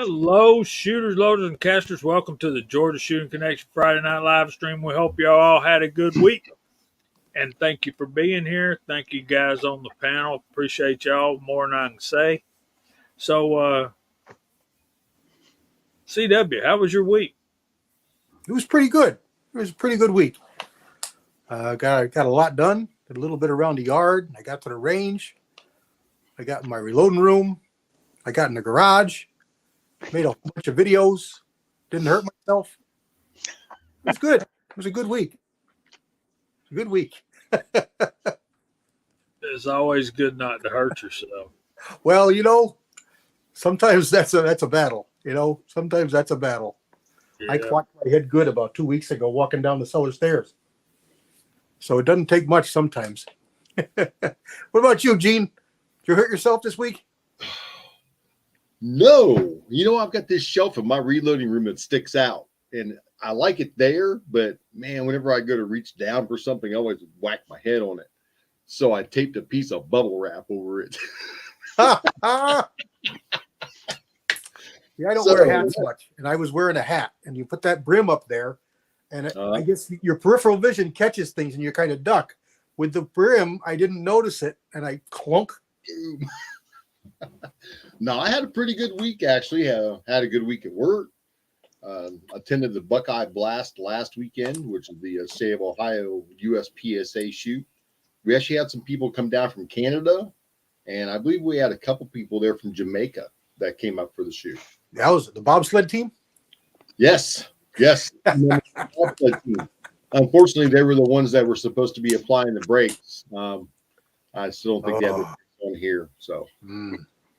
Hello, shooters, loaders, and casters. Welcome to the Georgia Shooting Connection Friday Night Live stream. We hope y'all all had a good week. And thank you for being here. Thank you guys on the panel. Appreciate y'all more than I can say. So, CW, how was your week? It was pretty good. It was a pretty good week. Got a lot done. Did a little bit around the yard. I got to the range. I got in my reloading room. I got in the garage. Made a bunch of videos. Didn't hurt myself. It was good. It was a good week. It's a good week. It's always good not to hurt yourself. Well, sometimes that's a battle. Sometimes that's a battle. Yeah. I clocked my head good about 2 weeks ago walking down the cellar stairs. So it doesn't take much sometimes. What about you, Gene? Did you hurt yourself this week? No. I've got this shelf in my reloading room that sticks out. And I like it there, but man, whenever I go to reach down for something, I always whack my head on it. So I taped a piece of bubble wrap over it. Yeah, I don't wear hats much, and I was wearing a hat, and you put that brim up there, and I guess your peripheral vision catches things, and you kind of duck. With the brim, I didn't notice it, and I clunk. No, I had a pretty good week, actually. Had a good week at work. Attended the Buckeye Blast last weekend, which is the State of Ohio USPSA shoot. We actually had some people come down from Canada, and I believe we had a couple people there from Jamaica that came up for the shoot. That was the bobsled team? Yes. Unfortunately, they were the ones that were supposed to be applying the brakes. I still don't think they had the one here. So,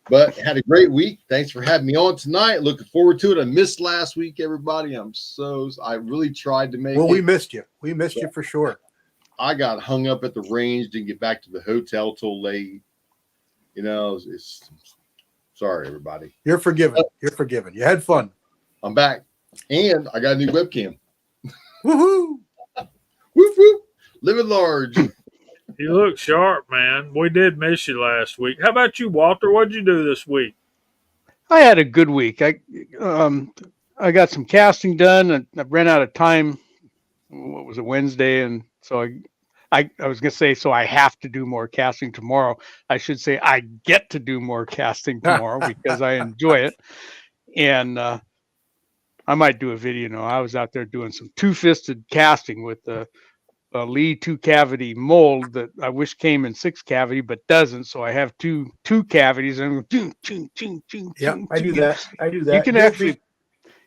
But had a great week. Thanks for having me on tonight. Looking forward to it. I missed last week, everybody. I really tried to make it. We missed you. We missed you for sure. I got hung up at the range, didn't get back to the hotel till late. Sorry, everybody. You're forgiven. You're forgiven. You had fun. I'm back. And I got a new webcam. Woohoo! Whoop, whoop. Living large. You look sharp, man. We did miss you last week. How about you, Walter? What'd you do this week? I had a good week. I got some casting done, and I ran out of time. What was it, Wednesday? And so I was going to say, so I have to do more casting tomorrow. I should say I get to do more casting tomorrow because I enjoy it. And I might do a video. I was out there doing some two-fisted casting with the Lee 2-cavity mold that I wish came in 6-cavity, but doesn't. So I have two cavities. And yeah, I do that.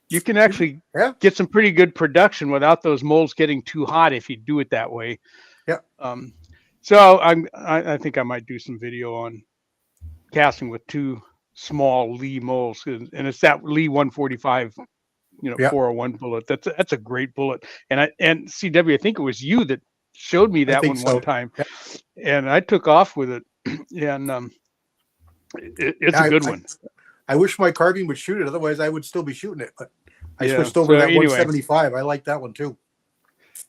You can actually get some pretty good production without those molds getting too hot if you do it that way. Yeah. So I think I might do some video on casting with two small Lee molds, and it's that Lee 145, 401 bullet. That's a great bullet. And CW, I think it was you that showed me that one time, and I took off with it, and it's a good one. I wish my carbine would shoot it. Otherwise, I would still be shooting it. But I switched over to that 175. I like that one too.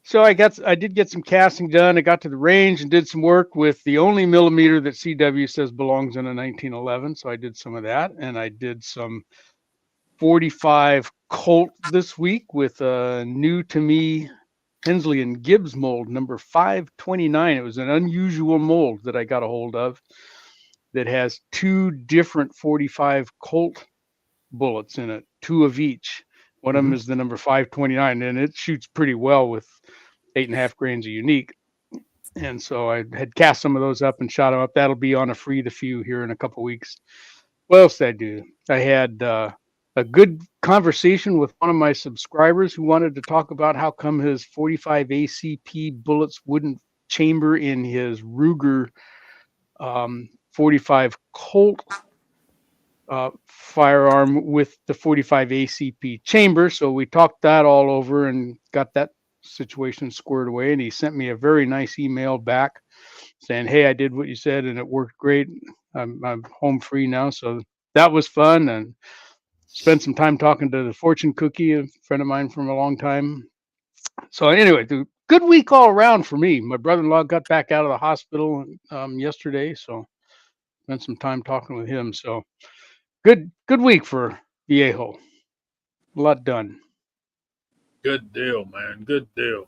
So I did get some casting done. I got to the range and did some work with the only millimeter that CW says belongs in a 1911. So I did some of that, and I did some 45 Colt this week with a new to me Hensley and Gibbs mold number 529. It was an unusual mold that I got a hold of that has two different 45 Colt bullets in it, two of each. One of them is the number 529, and it shoots pretty well with 8.5 grains of unique. And so I had cast some of those up and shot them up. That'll be on a free the few here in a couple weeks. What else did I do? I had a good conversation with one of my subscribers who wanted to talk about how come his 45 ACP bullets wouldn't chamber in his Ruger 45 Colt firearm with the 45 ACP chamber. So we talked that all over and got that situation squared away. And he sent me a very nice email back saying, hey, I did what you said and it worked great. I'm home free now. So that was fun, and spent some time talking to the fortune cookie, a friend of mine from a long time. So anyway, good week all around for me. My brother-in-law got back out of the hospital yesterday, so spent some time talking with him. So good week for Viejo. A lot done. Good deal, man. Good deal.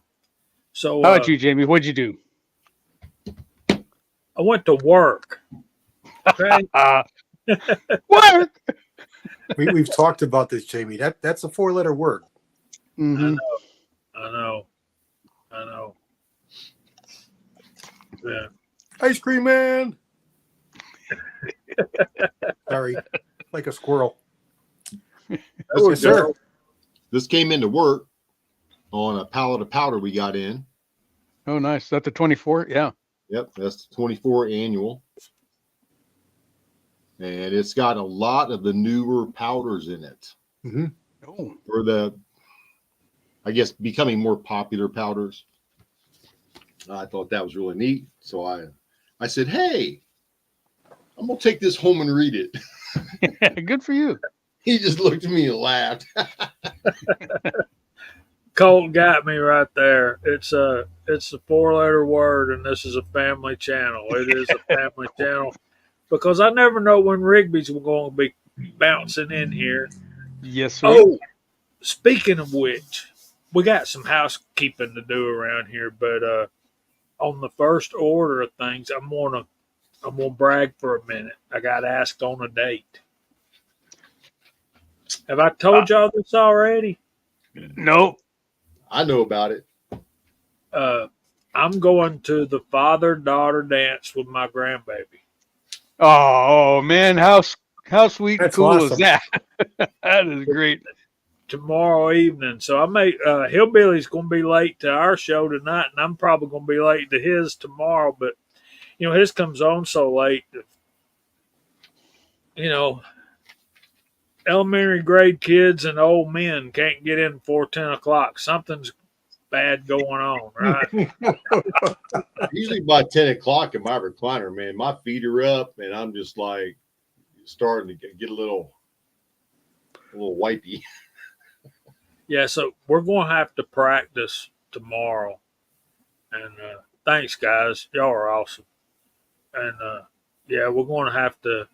So How about you, Jamie? What'd you do? I went to work. Okay. Work. We've talked about this, Jamie. That's a 4-letter word. Mm-hmm. I know. Yeah. Ice cream man. Sorry, like a squirrel. Yes, sir. This came into work on a pallet of powder we got in. Oh, nice. Is that the 24? Yeah. Yep, that's the 24 annual. And it's got a lot of the newer powders in it. Mm-hmm. Oh. Or the, I guess, becoming more popular powders. I thought that was really neat. So I said, hey, I'm going to take this home and read it. Good for you. He just looked at me and laughed. Colt got me right there. It's a 4-letter word, and this is a family channel. It is a family channel because I never know when Rigby's going to be bouncing in here. Yes, sir. Oh, speaking of which, we got some housekeeping to do around here, but on the first order of things, I'm gonna brag for a minute. I got asked on a date. Have I told y'all this already? No. I know about it. I'm going to the father-daughter dance with my grandbaby Oh man, how sweet and That's cool awesome. is that? That is great. tomorrow evening. So I may Hillbilly's going to be late to our show tonight, and I'm probably going to be late to his tomorrow. But his comes on so late that, elementary grade kids and old men can't get in before 10 o'clock. Something's bad going on, right? Usually by 10 o'clock in my recliner, man, my feet are up and I'm just like starting to get a little wipey. Yeah, so we're going to have to practice tomorrow. And thanks, guys. Y'all are awesome. And yeah, we're going to have to.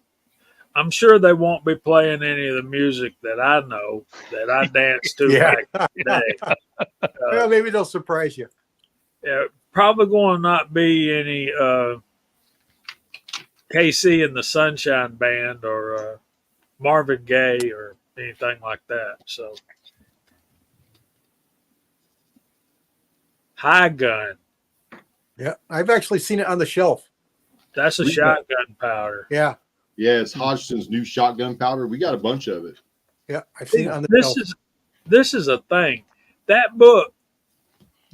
I'm sure they won't be playing any of the music that I know that I danced to back in the day. Well, maybe they'll surprise you. Yeah, probably going to not be any KC and the Sunshine Band or Marvin Gaye or anything like that. So, High Gun. Yeah, I've actually seen it on the shelf. That's a shotgun powder. Yeah. Yeah, it's Hodgson's new shotgun powder. We got a bunch of it. Yeah, I've seen it on the shelf. This is a thing. That book,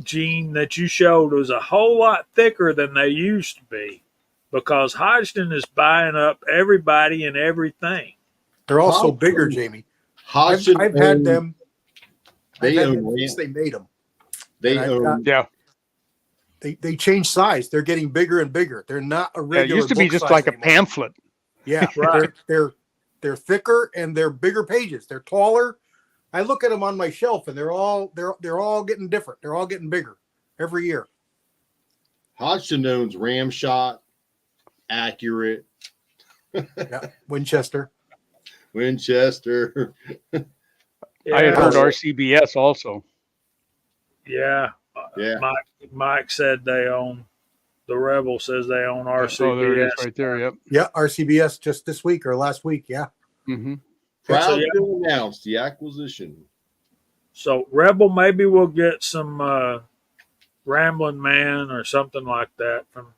Gene, that you showed was a whole lot thicker than they used to be because Hodgson is buying up everybody and everything. They're also bigger, Jamie. Hodgson I've had them. They I've had own them since they made them. They And own. Yeah. They change size. They're getting bigger and bigger. They're not a It regular. used to be book just size like a anymore. pamphlet. Yeah, Right. They're thicker and they're bigger pages. They're taller. I look at them on my shelf and they're all getting different. They're all getting bigger every year. Hodgson owns Ramshot, Accurate, Yeah, Winchester. Winchester. Yeah, I had heard RCBS also. Yeah. Yeah. Mike said they own. The Rebel says they own RCBS. Oh, there it is right there. Yep. Yeah, RCBS just this week or last week. Yeah. Mm-hmm. Proud to announce the acquisition. So Rebel, maybe we'll get some Rambling Man or something like that from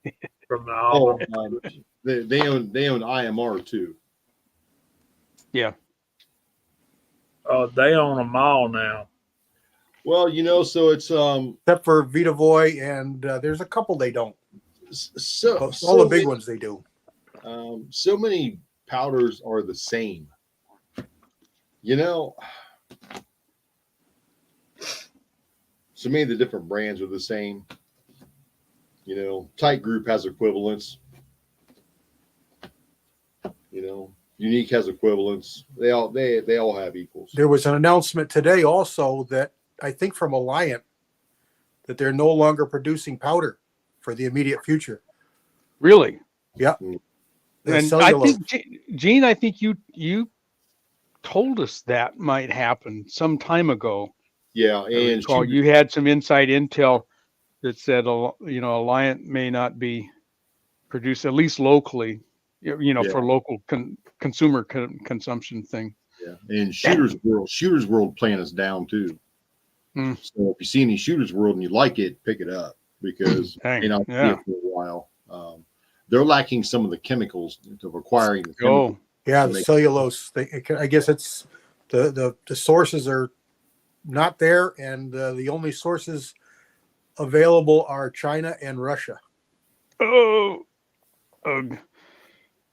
the album. They own IMR too. Yeah. Oh, they own them all now. Well, so it's Except for Vitavoy and there's a couple they don't. so All the big ones they do. So many powders are the same. So many of the different brands are the same. Tight Group has equivalents. Unique has equivalents. They all have equals. There was an announcement today also that I think from Alliant that they're no longer producing powder for the immediate future. Really? Yeah. Mm. The And cellulose. I think, Gene, you told us that might happen some time ago. Yeah, I and recall you had some inside intel that said, Alliant may not be produced, at least locally, yeah, for local consumer consumption thing. yeah, and Shooters World playing us down too. Mm. So if you see any Shooters World and you like it, pick it up because you may Dang, not see yeah. it for a while. They're lacking some of the chemicals of acquiring the chemicals. Yeah, to the make- cellulose. I guess it's the sources are not there, and the only sources available are China and Russia. Oh, ugh.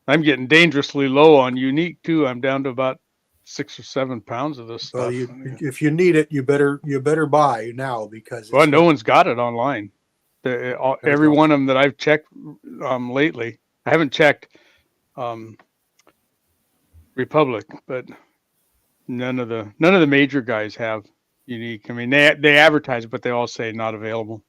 I'm getting dangerously low on Unique too. I'm down to about 6 or 7 pounds of this Well, stuff. if you need it, you better buy now because Well, it's no one's got it online. Every one of them that I've checked lately, I haven't checked Republic, but none of the major guys have Unique. I mean, they advertise, but they all say not available.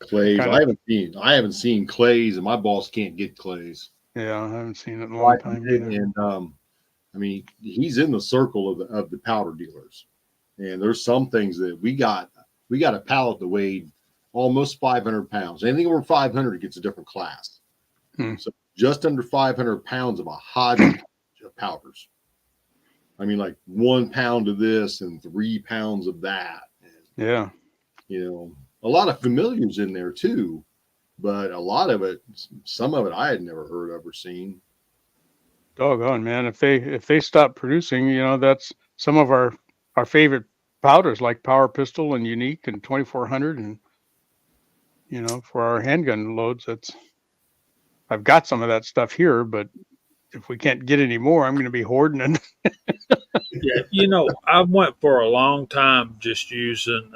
Clays. Kinda, I haven't seen clays, and my boss can't get clays. yeah, I haven't seen it in a long time either. And I mean, he's in the circle of the powder dealers, and there's some things that we got a pallet that weighed almost 500 pounds. Anything over 500 gets a different class. Hmm. So just under 500 pounds of a hodgepodge of powders. I mean, like 1 pound of this and 3 pounds of that. And, Yeah. a lot of familiars in there too, but a lot of it, some of it I had never heard of or seen. Doggone, man. If they stop producing, that's some of our favorite powders like Power Pistol and Unique and 2400 and for our handgun loads. I've got some of that stuff here, but if we can't get any more, I'm going to be hoarding it. Yeah, I went for a long time just using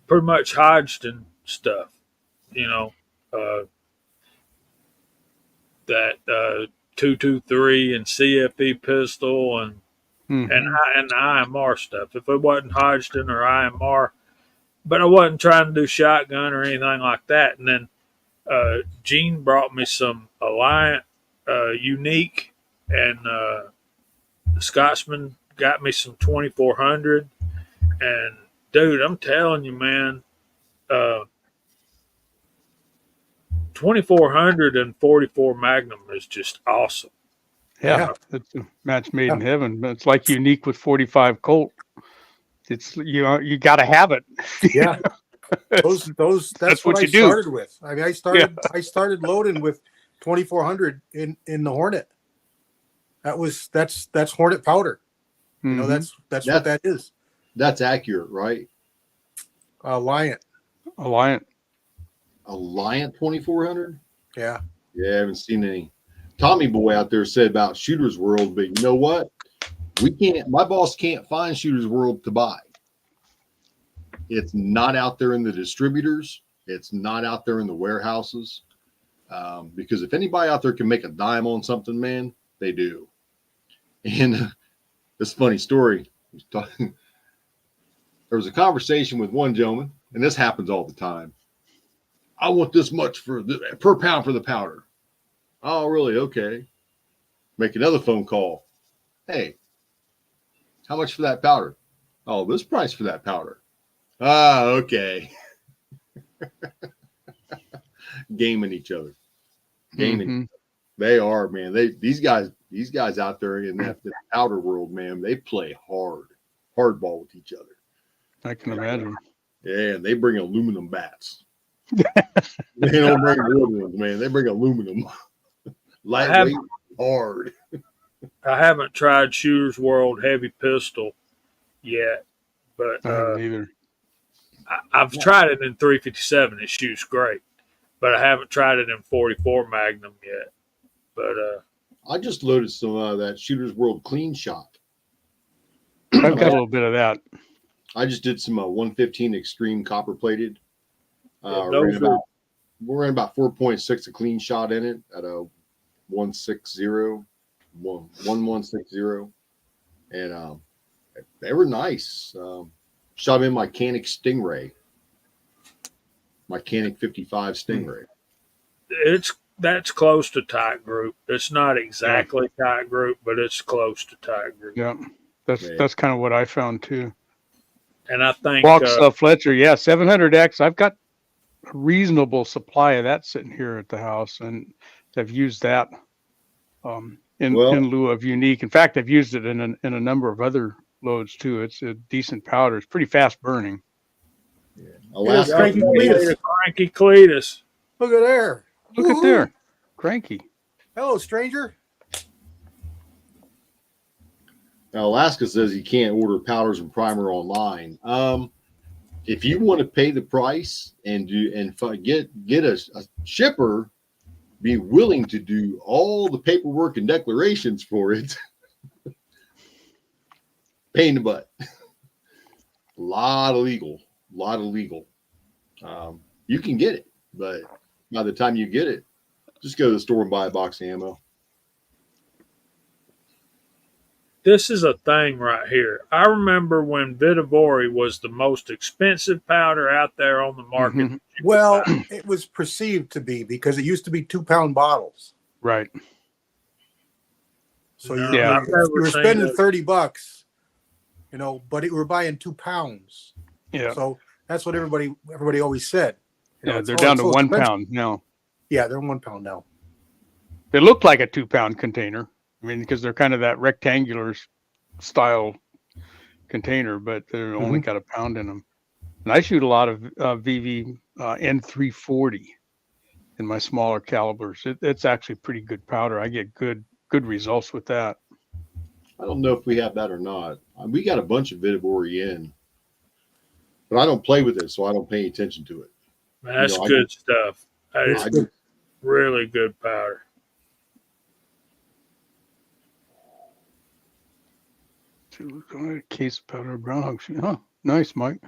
pretty much Hodgson stuff. Uh, that 223 and CFE pistol and Mhm. IMR stuff. If it wasn't Hodgson or IMR, but I wasn't trying to do shotgun or anything like that. And then Gene brought me some Alliant Unique, and Scotsman got me some 2400. And dude, I'm telling you, man, 2400 and 44 Magnum is just awesome. Yeah, Yeah. it's a match made in Yeah. heaven. But it's like Unique with 45 Colt. It's you got to have it. Yeah. Those that's what what I you do. started with. I mean, I started loading with 2400 in the Hornet. That's Hornet powder. Mhm. That's what that is. That's accurate, right? Alliant. Alliant. Alliant 2400. Yeah. Yeah, I haven't seen any. Tommy Boy out there said about Shooters World, but you know what? My boss can't find Shooters World to buy. It's not out there in the distributors. It's not out there in the warehouses. Because if anybody out there can make a dime on something, man, they do. And this funny story. There was a conversation with one gentleman, and this happens all the time. I want this much per pound for the powder. Oh, really? Okay. Make another phone call. Hey, how much for that powder? Oh, this price for that powder. Ah, okay. Gaming each other. Gaming. Mhm. They are, man. These guys out there in that powder world, man, they play hardball with each other. I can imagine. Yeah, and they bring aluminum bats. They don't bring wood ones, man. They bring aluminum. Lightweight, hard. I haven't tried Shooter's World Heavy Pistol yet, but I haven't either. I've tried it in 357. It shoots great, but I haven't tried it in 44 Magnum yet. But I just loaded some of that Shooter's World Clean Shot. I've got a little bit of that. I just did some 115 Extreme copper plated. Yeah, We're in about 4.6 a clean shot in it at a 1160, and they were nice. Shot in my Canic Stingray. my Canic 55 Stingray. That's close to tight group. It's not exactly tight group, but it's close to tight group. Yeah, Man. that's kind of what I found too. And I think Walks Fletcher, yeah, 700X. I've got a reasonable supply of that sitting here at the house, and I've used that in lieu of Unique. In fact, I've used it in a number of other loads too. It's a decent powder. It's pretty fast burning. Yeah. Yes, Cranky Cletus. Cranky Cletus. Look at there. Look at there. Cranky. Hello, stranger. Now, Alaska says you can't order powders and primer online. If you want to pay the price and get a shipper be willing to do all the paperwork and declarations for it, pain in the butt. A lot of legal. You can get it, but by the time you get it, just go to the store and buy a box of ammo. This is a thing right here. I remember when Vitivori was the most expensive powder out there on the market. Mm-hmm. Well, it was perceived to be because it used to be 2-pound bottles. Right. So No, you I've never were seen spending it. $30, but you were buying 2 pounds. Yeah. So that's what everybody always said. Yeah, they're down to 1 pound now. Yeah, they're 1 pound now. They look like a 2-pound container. I mean, because they're kind of that rectangular style container, but they're only got 1 pound in them. And I shoot a lot of VV N340 in my smaller calibers. It's actually pretty good powder. I get good results with that. I don't know if we have that or not. We got a bunch of Vitivori in, but I don't play with it, so I don't pay attention to it. Man, that's good stuff. That is really good powder. Case of powder brown hog shoot. Huh. Nice, Mike.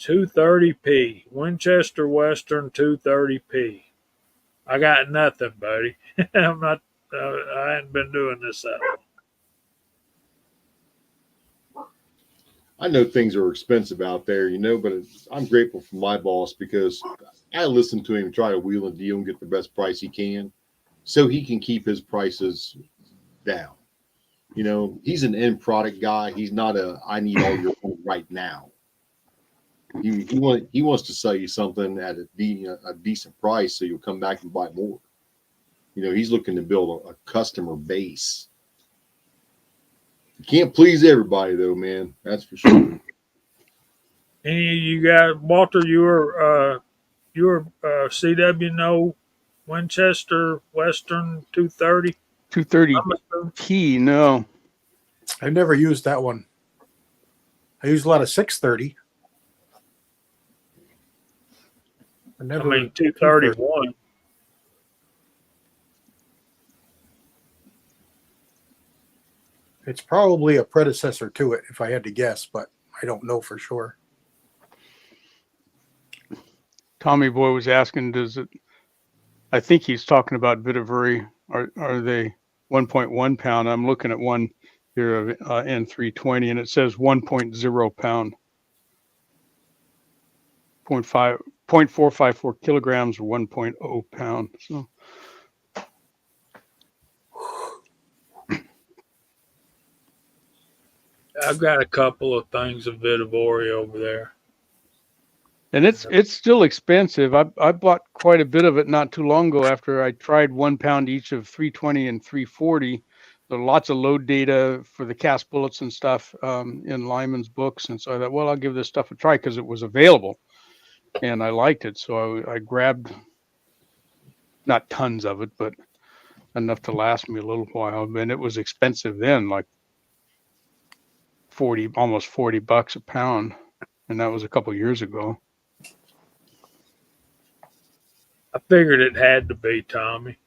.230P Winchester Western 230P. I got nothing, buddy. I'm not. I hadn't been doing this that long. I know things are expensive out there, but I'm grateful for my boss because I listen to him try to wheel and deal and get the best price he can so he can keep his prices down. He's an end product guy. He's not I need all your money right now. He wants to sell you something at a decent price so you'll come back and buy more. He's looking to build a customer base. You can't please everybody though, man. That's for sure. Any of you guys, Walter, you're CW no Winchester Western 230? 230P, no. I've never used that one. I use a lot of 630. I 231. It's probably a predecessor to it, if I had to guess, but I don't know for sure. Tommy Boy was asking, I think he's talking about Vitivori. Are they 1.1 pound? I'm looking at one here of N320 and it says 1.0 pound. 0.454 kilograms or 1.0 pound. So I've got a couple of things of Vitivori over there. And it's still expensive. I bought quite a bit of it not too long ago after I tried 1 pound each of 320 and 340. There are lots of load data for the cast bullets and stuff in Lyman's books. And so I thought, well, I'll give this stuff a try because it was available and I liked it. So I grabbed not tons of it, but enough to last me a little while. And it was expensive then, like almost $40 a pound. And that was a couple years ago. I figured it had to be, Tommy.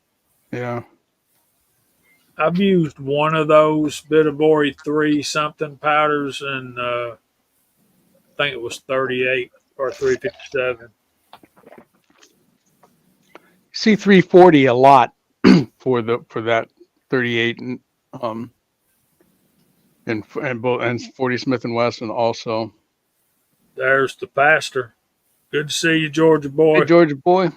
Yeah. I've used one of those Vitivori 3-something powders, and I think it was 38 or 357. See 340 a lot for that 38 and and 40 Smith and Wesson also. There's the pastor. Good to see you, Georgia boy. Hey, Georgia boy.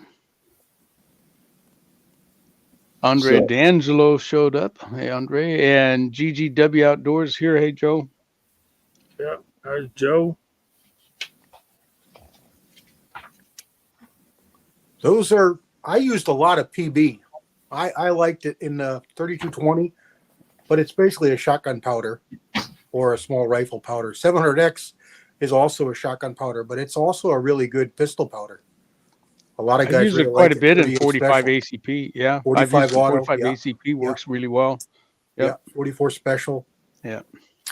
Andre So- D'Angelo showed up. Hey, Andre. And GGW Outdoors here. Hey, Joe. Yeah, there's Joe. I used a lot of PB. I liked it in the 3220, but it's basically a shotgun powder or a small rifle powder. 700X is also a shotgun powder, but it's also a really good pistol powder. A lot of I've guys used really it quite like a bit in 38 45 special. ACP. Yeah. 45 auto. 45 Yeah. ACP works really well. Yep. Yeah. 44 special. Yeah.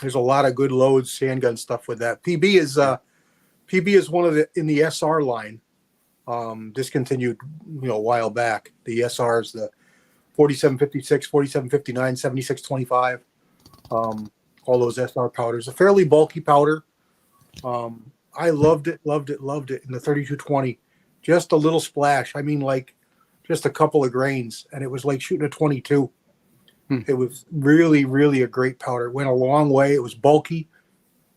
There's a lot of good loads, handgun stuff with that. PB is one of in the SR line. Discontinued, a while back. The SRs, the 4756, 4759, 7625. All those SR powders. A fairly bulky powder. I loved it in the 3220. Just a little splash. I mean, like just a couple of grains, and it was like shooting a 22. It was really, really a great powder. It went a long way. It was bulky,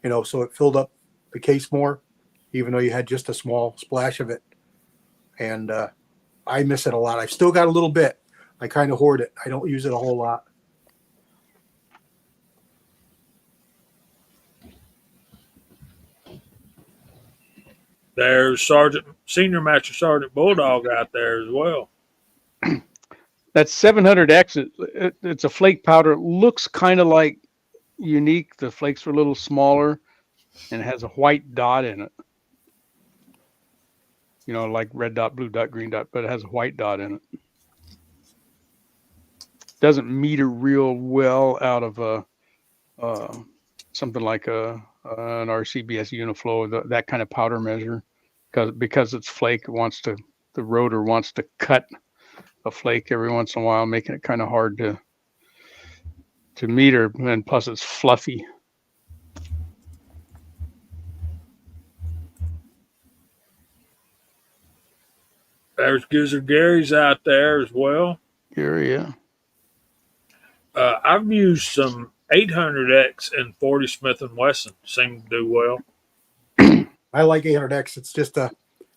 so it filled up the case more, even though you had just a small splash of it. And I miss it a lot. I've still got a little bit. I kind of hoard it. I don't use it a whole lot. There's Senior Master Sergeant Bulldog out there as well. That 700X, it's a flake powder. It looks kind of like Unique. The flakes are a little smaller and it has a white dot in it. Like red dot, blue dot, green dot, but it has a white dot in it. Doesn't meter real well out of something like an RCBS Uniflow, that kind of powder measure, because it's flake. The rotor wants to cut a flake every once in a while, making it kind of hard to meter, and plus it's fluffy. There's Gizzard Gary's out there as well. Gary, yeah. I've used some 800X and 40 Smith and Wesson. Seem to do well. I like 800X. It's just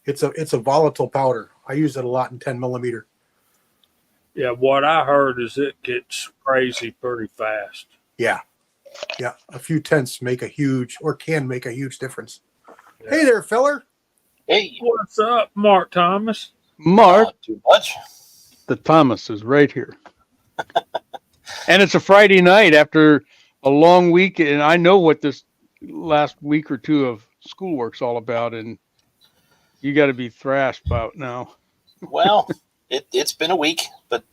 it's a volatile powder. I use it a lot in 10 millimeter. Yeah, what I heard is it gets crazy pretty fast. Yeah. A few tenths can make a huge difference. Yeah. Hey there, feller. Hey. What's up, Mark Thomas? Mark. Not too much. The Thomas is right here. And it's a Friday night after a long week, and I know what this last week or two of schoolwork's all about, and you got to be thrashed about now. Well, it's been a week, but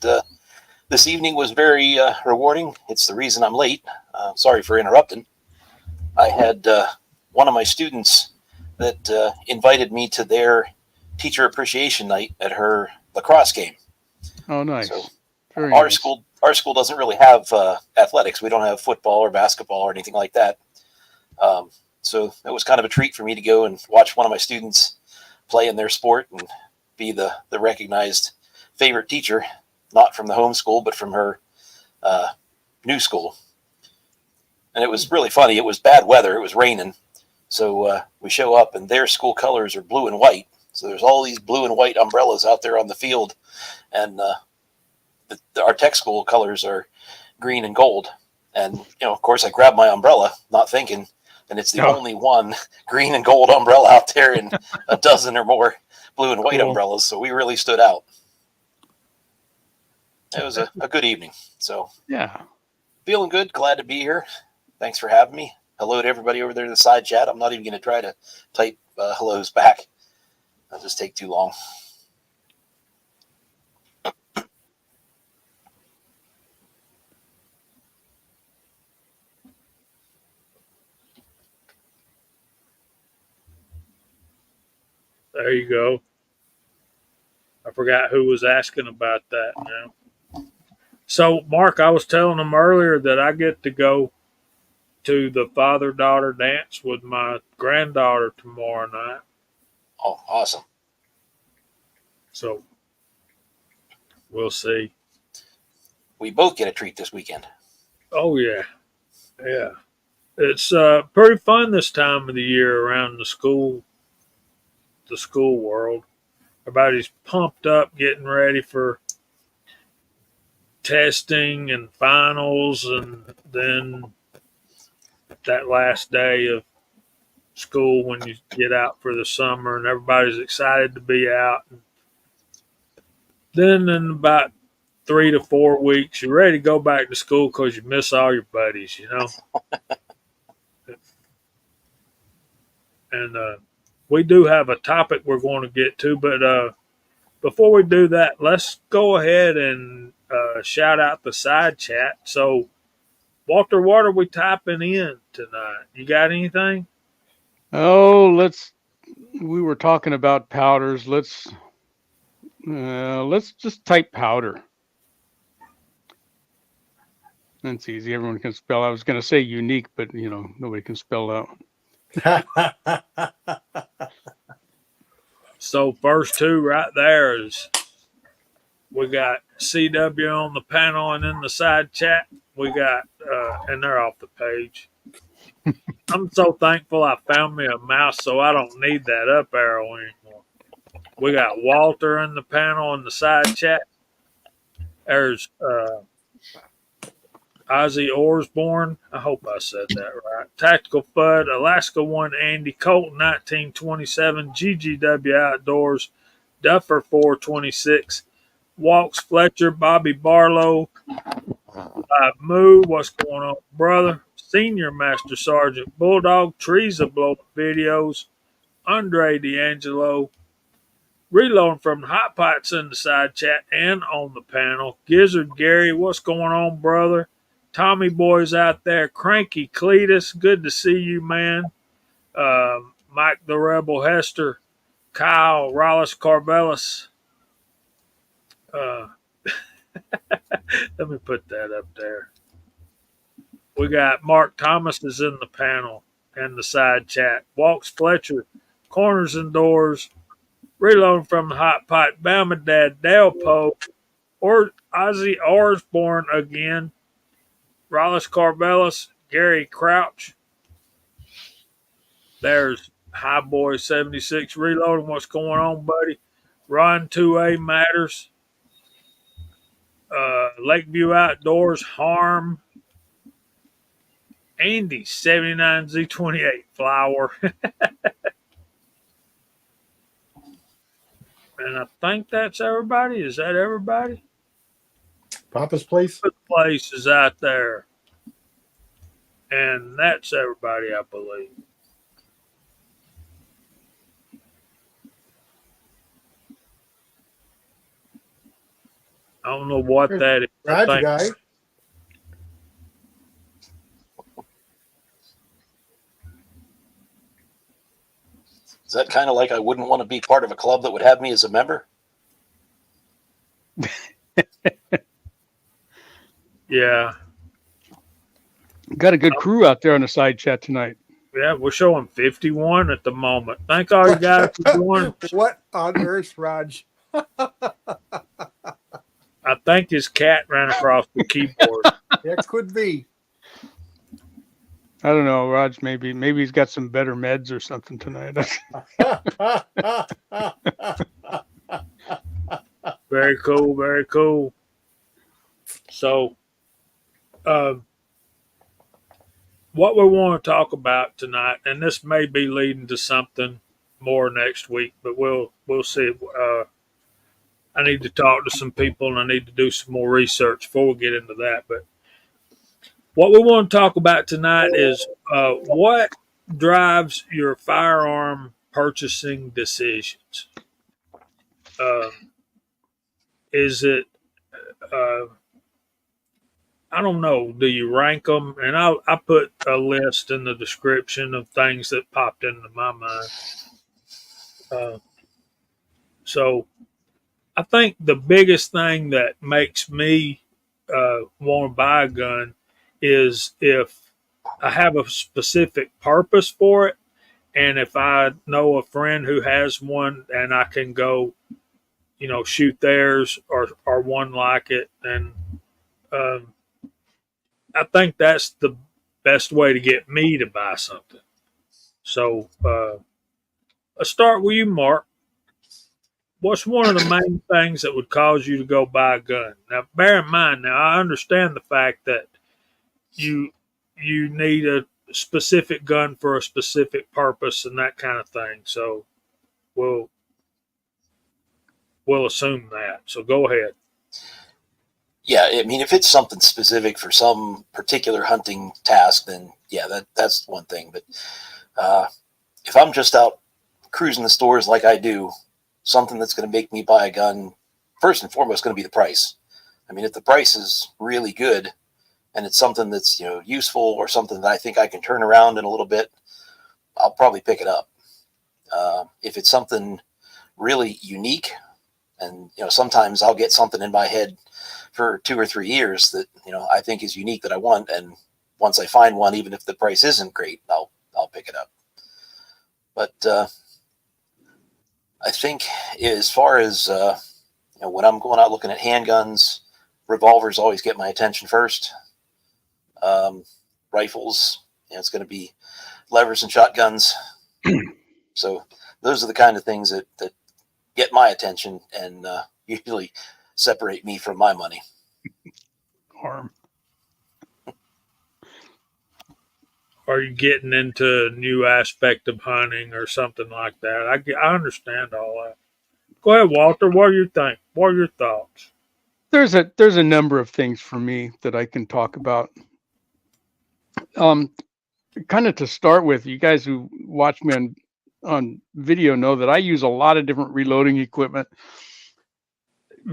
this evening was very rewarding. It's the reason I'm late. Sorry for interrupting. I had one of my students that invited me to their teacher appreciation night at her lacrosse game. Oh, nice. So very our nice. Our school doesn't really have athletics. We don't have football or basketball or anything like that. So it was kind of a treat for me to go and watch one of my students play in their sport and be the recognized favorite teacher, not from the home school, but from her new school. And it was really funny. It was bad weather. It was raining. So we show up and their school colors are blue and white. So there's all these blue and white umbrellas out there on the field. And our tech school colors are green and gold. And, of course, I grabbed my umbrella, not thinking, and it's the only one green and gold umbrella out there in a dozen or more blue and white umbrellas. So we really stood out. It was a good evening. So yeah, feeling good. Glad to be here. Thanks for having me. Hello to everybody over there in the side chat. I'm not even going to try to type hellos back. That'll just take too long. There you go. I forgot who was asking about that now. So, Mark, I was telling them earlier that I get to go to the father-daughter dance with my granddaughter tomorrow night. Oh, awesome. So, we'll see. We both get a treat this weekend. Oh, yeah. Yeah. It's pretty fun this time of the year around the school world. Everybody's pumped up, getting ready for testing and finals, and then that last day of school when you get out for the summer, and everybody's excited to be out. And then in about 3 to 4 weeks, you're ready to go back to school because you miss all your buddies, you know. And we do have a topic we're going to get to, but before we do that, let's go ahead and shout out the side chat. So, Walter, what are we typing in tonight? You got anything? Oh, we were talking about powders. Let's just type powder. That's easy. Everyone can spell. I was going to say unique, but nobody can spell that. So first two right there is we got CW on the panel, and in the side chat we got and they're off the page. I'm so thankful I found me a mouse so I don't need that up arrow anymore. We got Walter in the panel in the side chat. There's Ozzy Osbourne. I hope I said that right. Tactical Fudd, Alaska One, Andy Colton, 1927, GGW Outdoors, Duffer 426, Walks Fletcher, Bobby Barlow, Moo, what's going on, brother? Senior Master Sergeant Bulldog, Teresa Blow Videos, Andre D'Angelo, reloading from the Hot Pots in the side chat and on the panel. Gizzard Gary, what's going on, brother? Tommy Boy's out there. Cranky Cletus, good to see you, man. Mike the Rebel Hester, Kyle Rollis Carvelis. Let me put that up there. We got Mark Thomas is in the panel and the side chat. Walks Fletcher, Corners and Doors, reloading from the Hot Pot, Bama Dad, Dale Poe, or Ozzy Osbourne again, Rollis Carvelis, Gary Crouch. There's High Boy 76 reloading. What's going on, buddy? Ron 2A Matters. Lakeview Outdoors, Harm. Andy 79Z28 Flower. And I think that's everybody. Is that everybody? Papa's Place. The place is out there. And that's everybody, I believe. I don't know what that is. Roger, guy. Is that kind of like I wouldn't want to be part of a club that would have me as a member? Yeah. Got a good crew out there on the side chat tonight. Yeah, we're showing 51 at the moment. Thank all you guys for doing. What on earth, Raj? I think his cat ran across the keyboard. That could be. I don't know, Raj. Maybe he's got some better meds or something tonight. Very cool, very cool. So, what we want to talk about tonight, and this may be leading to something more next week, but we'll see. I need to talk to some people, and I need to do some more research before we get into that. But what we want to talk about tonight is what drives your firearm purchasing decisions. Is it, I don't know, do you rank them? And I put a list in the description of things that popped into my mind. So I think the biggest thing that makes me want to buy a gun is if I have a specific purpose for it, and if I know a friend who has one and I can go, shoot theirs or one like it. And I think that's the best way to get me to buy something. So let's start with you, Mark. What's one of the main things that would cause you to go buy a gun? Now, bear in mind, now I understand the fact that you you need a specific gun for a specific purpose and that kind of thing. So we'll we'll assume that. So go ahead. Yeah, I mean, if it's something specific for some particular hunting task, then yeah, that's one thing. But if I'm just out cruising the stores like I do, something that's going to make me buy a gun, first and foremost, going to be the price. I mean, if the price is really good and it's something that's, useful or something that I think I can turn around in a little bit, I'll probably pick it up. If it's something really unique, and sometimes I'll get something in my head for 2 or 3 years that I think is unique that I want, and once I find one, even if the price isn't great, I'll pick it up. But I think as far as when I'm going out looking at handguns, revolvers always get my attention first. Rifles, it's going to be levers and shotguns. So those are the kind of things that get my attention and usually separate me from my money. Arm. Are you getting into a new aspect of hunting or something like that? I understand all that. Go ahead, Walter. What do you think? What are your thoughts? There's a number of things for me that I can talk about. Kind of to start with, you guys who watch me on video know that I use a lot of different reloading equipment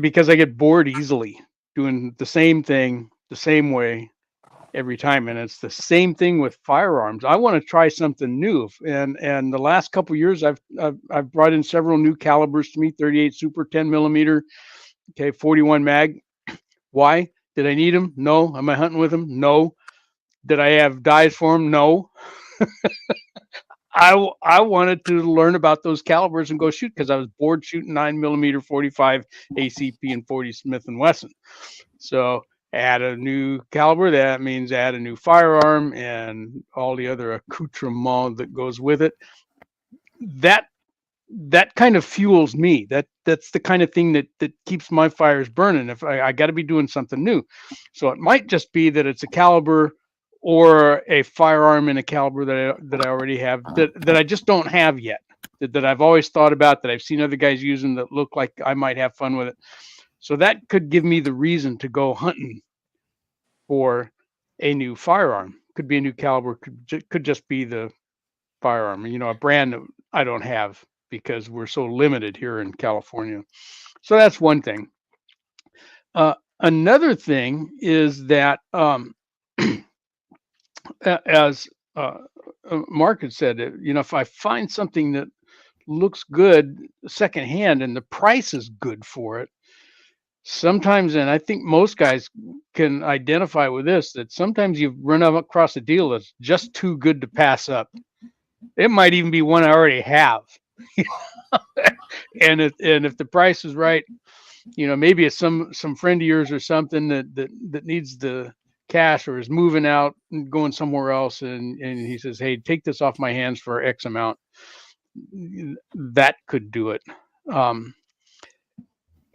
because I get bored easily doing the same thing the same way every time, and it's the same thing with firearms. I want to try something new, and the last couple of years I've brought in several new calibers to me: 38 Super, 10 millimeter, 41 mag. Why did I need them? No. Am I hunting with them? No. Did I have dies for them? No. I wanted to learn about those calibers and go shoot because I was bored shooting 9 millimeter, 45 ACP, and 40 Smith and Wesson. So add a new caliber. That means add a new firearm and all the other accoutrement that goes with it. That kind of fuels me. That's the kind of thing that keeps my fires burning. If I got to be doing something new, so it might just be that it's a caliber or a firearm in a caliber that I already have that I just don't have yet. That I've always thought about, that I've seen other guys using that look like I might have fun with it. So that could give me the reason to go hunting for a new firearm. Could be a new caliber. Could just be the firearm. A brand that I don't have because we're so limited here in California. So that's one thing. Another thing is that, as Mark had said, if I find something that looks good secondhand and the price is good for it, sometimes, and I think most guys can identify with this, that sometimes you run across a deal that's just too good to pass up. It might even be one I already have. and if the price is right, maybe it's some friend of yours or something that needs the cash or is moving out and going somewhere else, and he says, hey, take this off my hands for X amount. That could do it.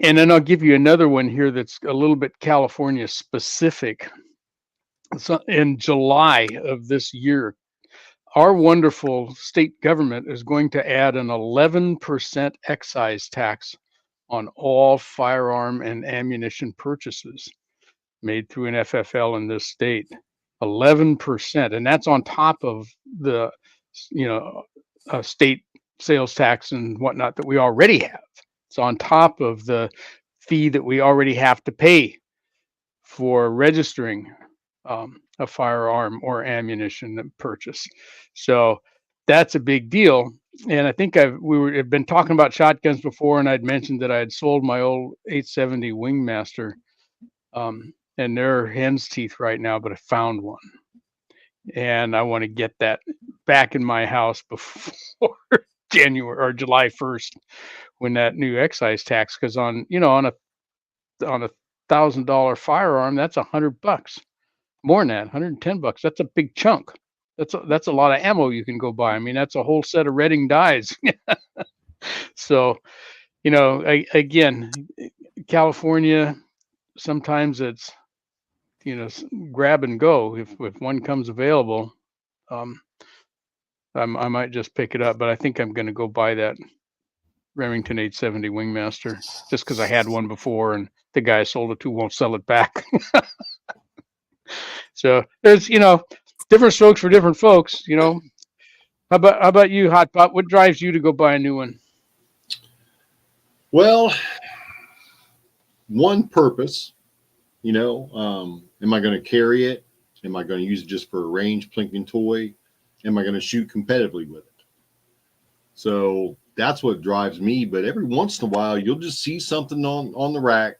And then I'll give you another one here that's a little bit California specific. So in July of this year, our wonderful state government is going to add an 11% excise tax on all firearm and ammunition purchases made through an FFL in this state. 11%, and that's on top of the state sales tax and whatnot that we already have. It's on top of the fee that we already have to pay for registering a firearm or ammunition purchase. So that's a big deal. And I think we have been talking about shotguns before, and I'd mentioned that I had sold my old 870 Wingmaster, and they're hen's teeth right now, but I found one, and I want to get that back in my house before January or July 1st, when that new excise tax, because on a $1,000 firearm, that's $100. More than that, $110. That's a big chunk. That's a lot of ammo you can go buy. I mean, that's a whole set of Redding dies. So, again, California, sometimes it's, grab and go. If one comes available, um, I might just pick it up. But I think I'm going to go buy that Remington 870 Wingmaster just because I had one before and the guy I sold it to won't sell it back. So there's, different strokes for different folks. How about you, Hot Pot? What drives you to go buy a new one? Well, one purpose, am I going to carry it? Am I going to use it just for a range plinking toy? Am I going to shoot competitively with it? So that's what drives me. But every once in a while, you'll just see something on the rack,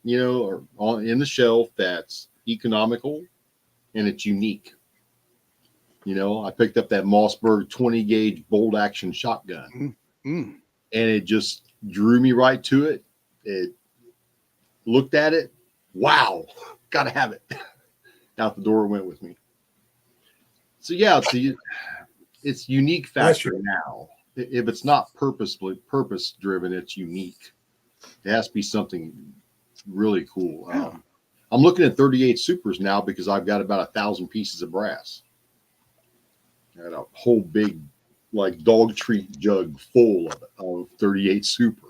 or in the shelf that's economical and it's unique. I picked up that Mossberg 20 gauge bolt action shotgun, and it just drew me right to it. It looked at it. Wow, gotta have it. Out the door it went with me. So yeah, it's unique factor now. If it's not purpose driven, it's unique. It has to be something really cool. Yeah. I'm looking at 38 Supers now because I've got about 1,000 pieces of brass. I got a whole big, like, dog treat jug full of 38 Super.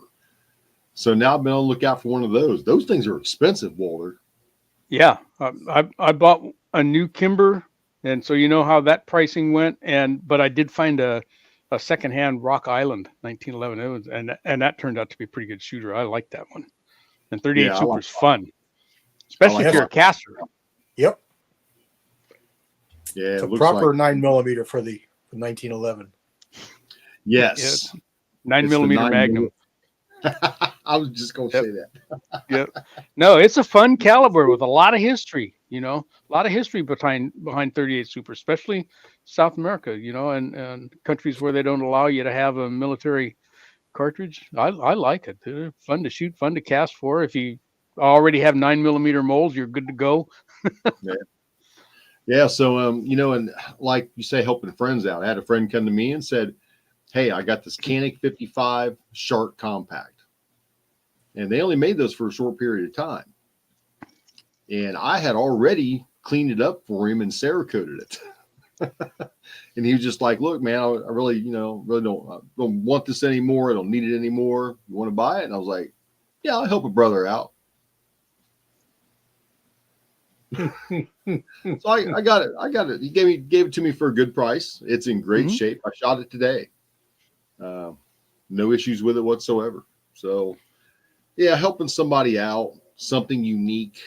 So now I've been on the lookout for one of those. Those things are expensive, Walter. Yeah, I bought a new Kimber, and so you know how that pricing went. But I did find a secondhand Rock Island 1911. It was, and that turned out to be a pretty good shooter. I like that one. And 38 Super is fun, especially if you're a caster. Yep. Yeah, it's a proper 9mm for the 1911. Yes. 9mm Magnum. I was just going to say that. Yep. No, it's a fun caliber with a lot of history, a lot of history behind 38 Super, especially South America, and countries where they don't allow you to have a military cartridge. I like it. They're fun to shoot, fun to cast for. If you already have 9mm molds, you're good to go. Yeah. So, and like you say, helping friends out. I had a friend come to me and said, "Hey, I got this Canic 55 Shark Compact." And they only made those for a short period of time. And I had already cleaned it up for him and Cerakoted it. And he was just like, "Look, man, I really, really don't want this anymore. I don't need it anymore. You want to buy it?" And I was like, "Yeah, I'll help a brother out." So I got it. He gave it to me for a good price. It's in great shape. I shot it today. No issues with it whatsoever. So yeah, helping somebody out, something unique.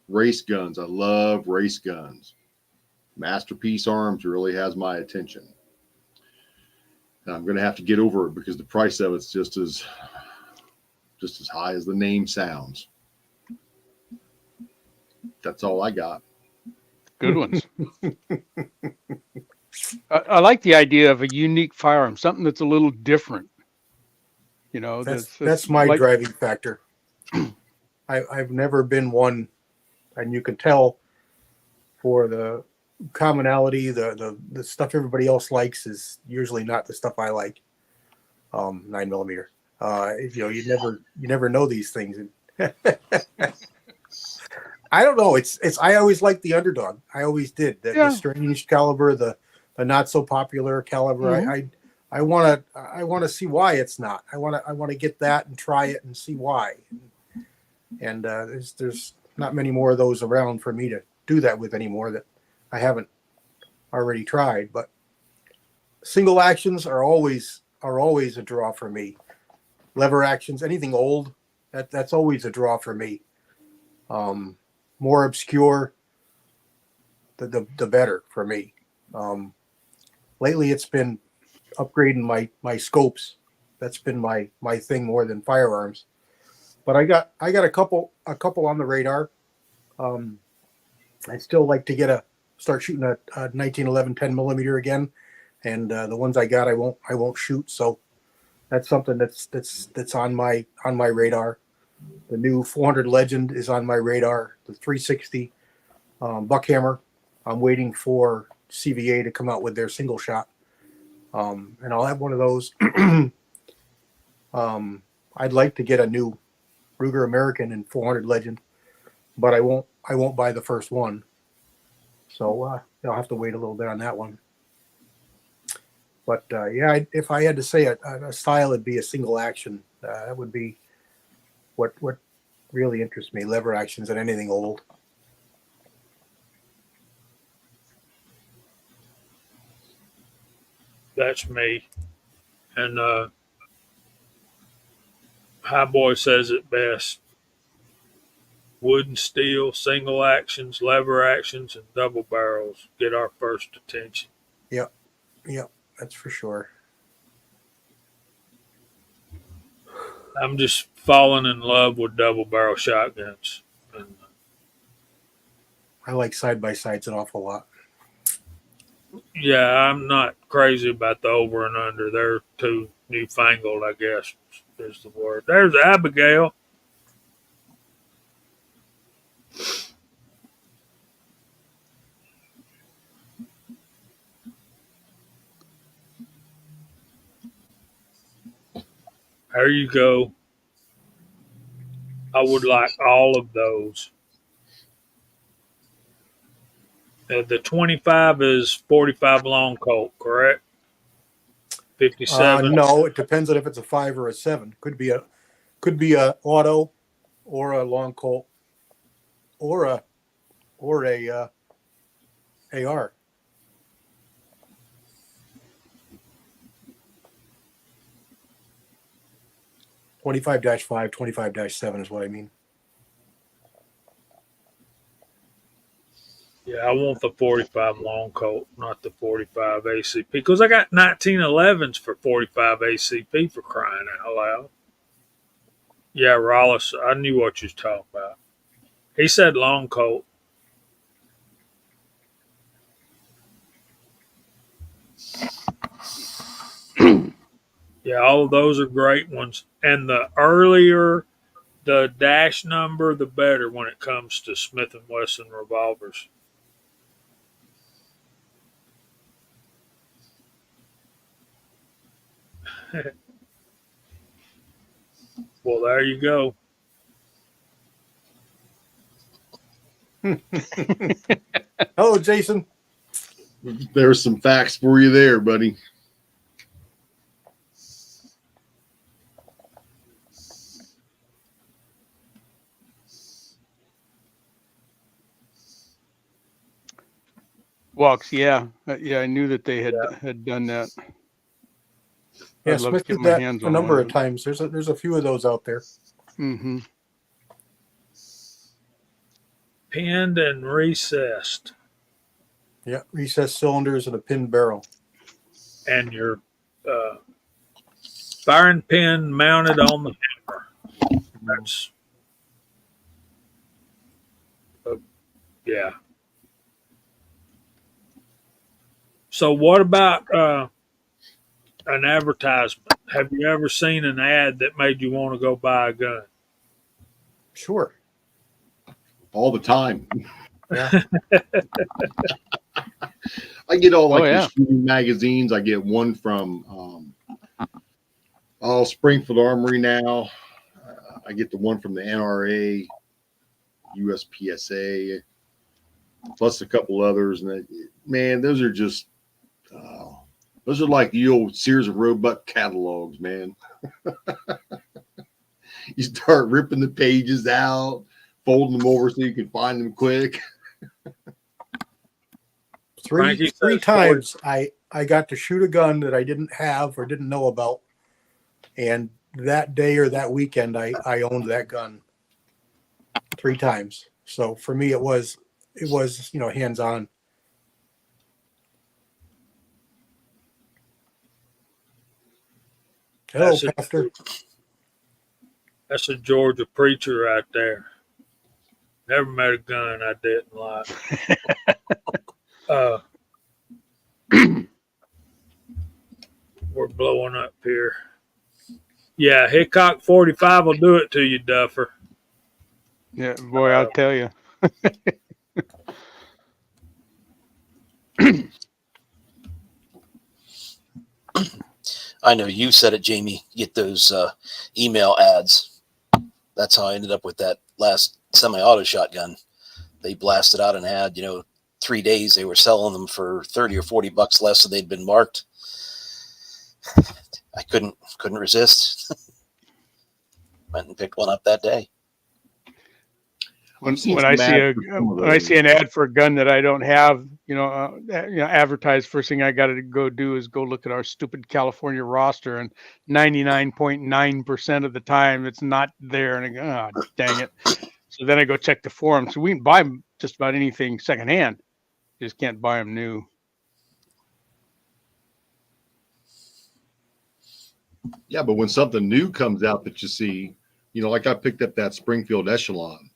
Race guns. I love race guns. Masterpiece Arms really has my attention. And I'm going to have to get over it because the price of it's just as high as the name sounds. That's all I got. Good ones. I like the idea of a unique firearm, something that's a little different. That's my driving factor. I've never been one, and you can tell for the commonality, the stuff everybody else likes is usually not the stuff I like. 9mm. You never know these things. I don't know. I always liked the underdog. I always did. The strange caliber, the not so popular caliber. I want to see why it's not. I want to get that and try it and see why. And there's not many more of those around for me to do that with anymore that I haven't already tried. But single actions are always a draw for me. Lever actions, anything old, that's always a draw for me. More obscure, the better for me. Lately, it's been upgrading my scopes. That's been my thing more than firearms. But I got a couple on the radar. I still like to start shooting a 1911 10mm again, and the ones I got I won't shoot. So that's something that's on my radar. The new 400 Legend is on my radar. The 360 Buckhammer. I'm waiting for CVA to come out with their single shot. And I'll have one of those. I'd like to get a new Ruger American in 400 Legend, but I won't buy the first one. So I'll have to wait a little bit on that one. But yeah, if I had to say a style, it'd be a single action. That would be what really interests me, lever actions and anything old. That's me. And Highboy says it best. Wood and steel, single actions, lever actions, and double barrels get our first attention. Yep, that's for sure. I'm just falling in love with double barrel shotguns. And I like side-by-sides an awful lot. yeah, I'm not crazy about the over and under. They're too newfangled, I guess is the word. There's Abigail. There you go. I would like all of those. The 25 is 45 long Colt, correct? 57. No, it depends on if it's a 5 or a 7. Could be a auto, or a long Colt, or a AR. (25-5), 25-7 is what I mean. Yeah, I want the 45 long Colt, not the 45 ACP, because I got 1911s for 45 ACP for crying out loud. Yeah, Rollis, I knew what you was talking about. He said long Colt. Yeah, all of those are great ones. And the earlier the dash number, the better when it comes to Smith & Wesson revolvers. Well, there you go. Hello, Jason. There's some facts for you there, buddy. Walks, yeah, I knew that they had done that. Yeah, I'd love Smith to get did my that hands a on number one of times. There's a few of those out there. Mm-hmm. Pinned and recessed. Yeah, recessed cylinders and a pin barrel. And your firing pin mounted on the hammer. That's yeah. So what about an advertisement? Have you ever seen an ad that made you want to go buy a gun? Sure. All the time. Yeah. I get all like Oh, yeah. the shooting magazines. I get one from Springfield Armory now. I get the one from the NRA, USPSA, plus a couple others. And man, those are just those are like the old Sears and Roebuck catalogs, man. You start ripping the pages out, folding them over so you can find them quick. Three times I got to shoot a gun that I didn't have or didn't know about, and that day or that weekend I owned that gun 3 times. So for me it was hands on. Hello, Pastor. That's a Georgia preacher right there. Never met a gun I didn't like. We're blowing up here. Yeah, Hickok 45 will do it to you, Duffer. Yeah, boy, I'll tell you. I know you said it, Jamie. Get those email ads. That's how I ended up with that last semi-auto shotgun. They blasted out an ad, 3 days they were selling them for 30 or 40 bucks less than they'd been marked. I couldn't resist. Went and picked one up that day. When I see an ad for a gun that I don't have, advertised, first thing I got to go do is go look at our stupid California roster, and 99.9% of the time it's not there, and I go, oh, dang it. So then I go check the forum. So we can buy just about anything secondhand, just can't buy them new. Yeah, but when something new comes out that you see, like I picked up that Springfield Echelon,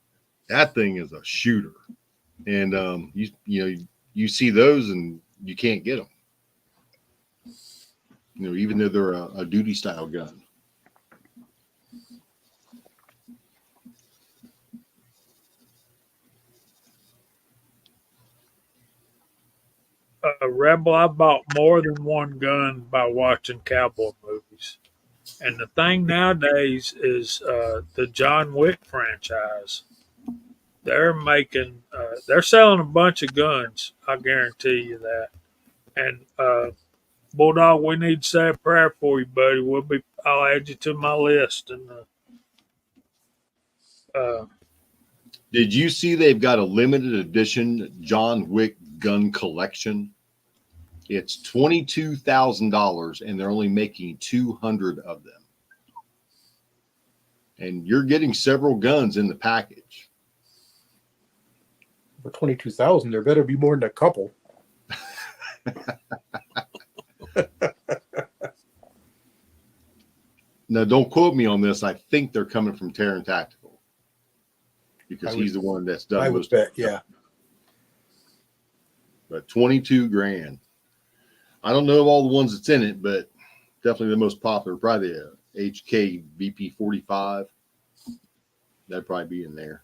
that thing is a shooter, and you see those and you can't get them. Even though they're a duty style gun. Rebel, I bought more than one gun by watching cowboy movies. And the thing nowadays is the John Wick franchise. They're they're selling a bunch of guns. I guarantee you that. And Bulldog, we need to say a prayer for you, buddy. I'll add you to my list. And did you see they've got a limited edition John Wick gun collection? It's $22,000, and they're only making 200 of them. And you're getting several guns in the package. For 22,000, there better be more than a couple. Now, don't quote me on this. I think they're coming from Terran Tactical because he's the one that's done. I would bet, yeah. But 22 grand. I don't know of all the ones that's in it, but definitely the most popular, probably the HK BP45. That'd probably be in there.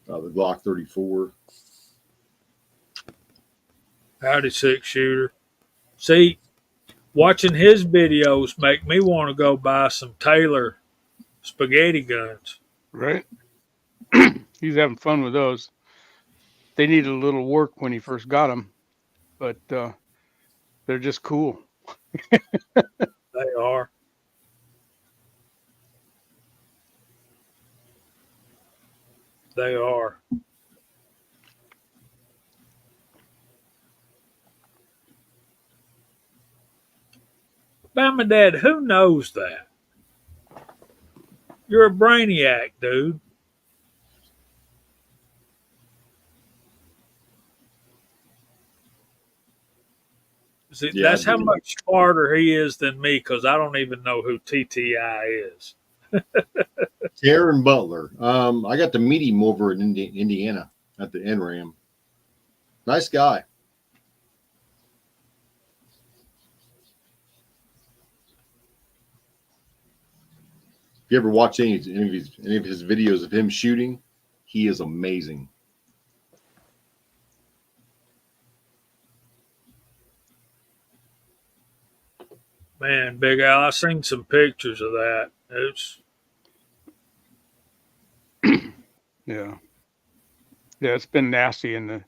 The Glock 34. howdy, 6-shooter. See, watching his videos make me want to go buy some Taylor spaghetti guns. Right? He's having fun with those. They needed a little work when he first got them, but they're just cool. They are. They are. Bama Dad, who knows that? You're a brainiac, dude. See, Yeah, that's how much smarter he is than me, because I don't even know who TTI is. Karen Butler. I got to meet him over in Indiana at the NRAM. Nice guy. If you ever watch any of his videos of him shooting, he is amazing. Man, Big Al, I seen some pictures of that. Yeah. Yeah, it's been nasty in the,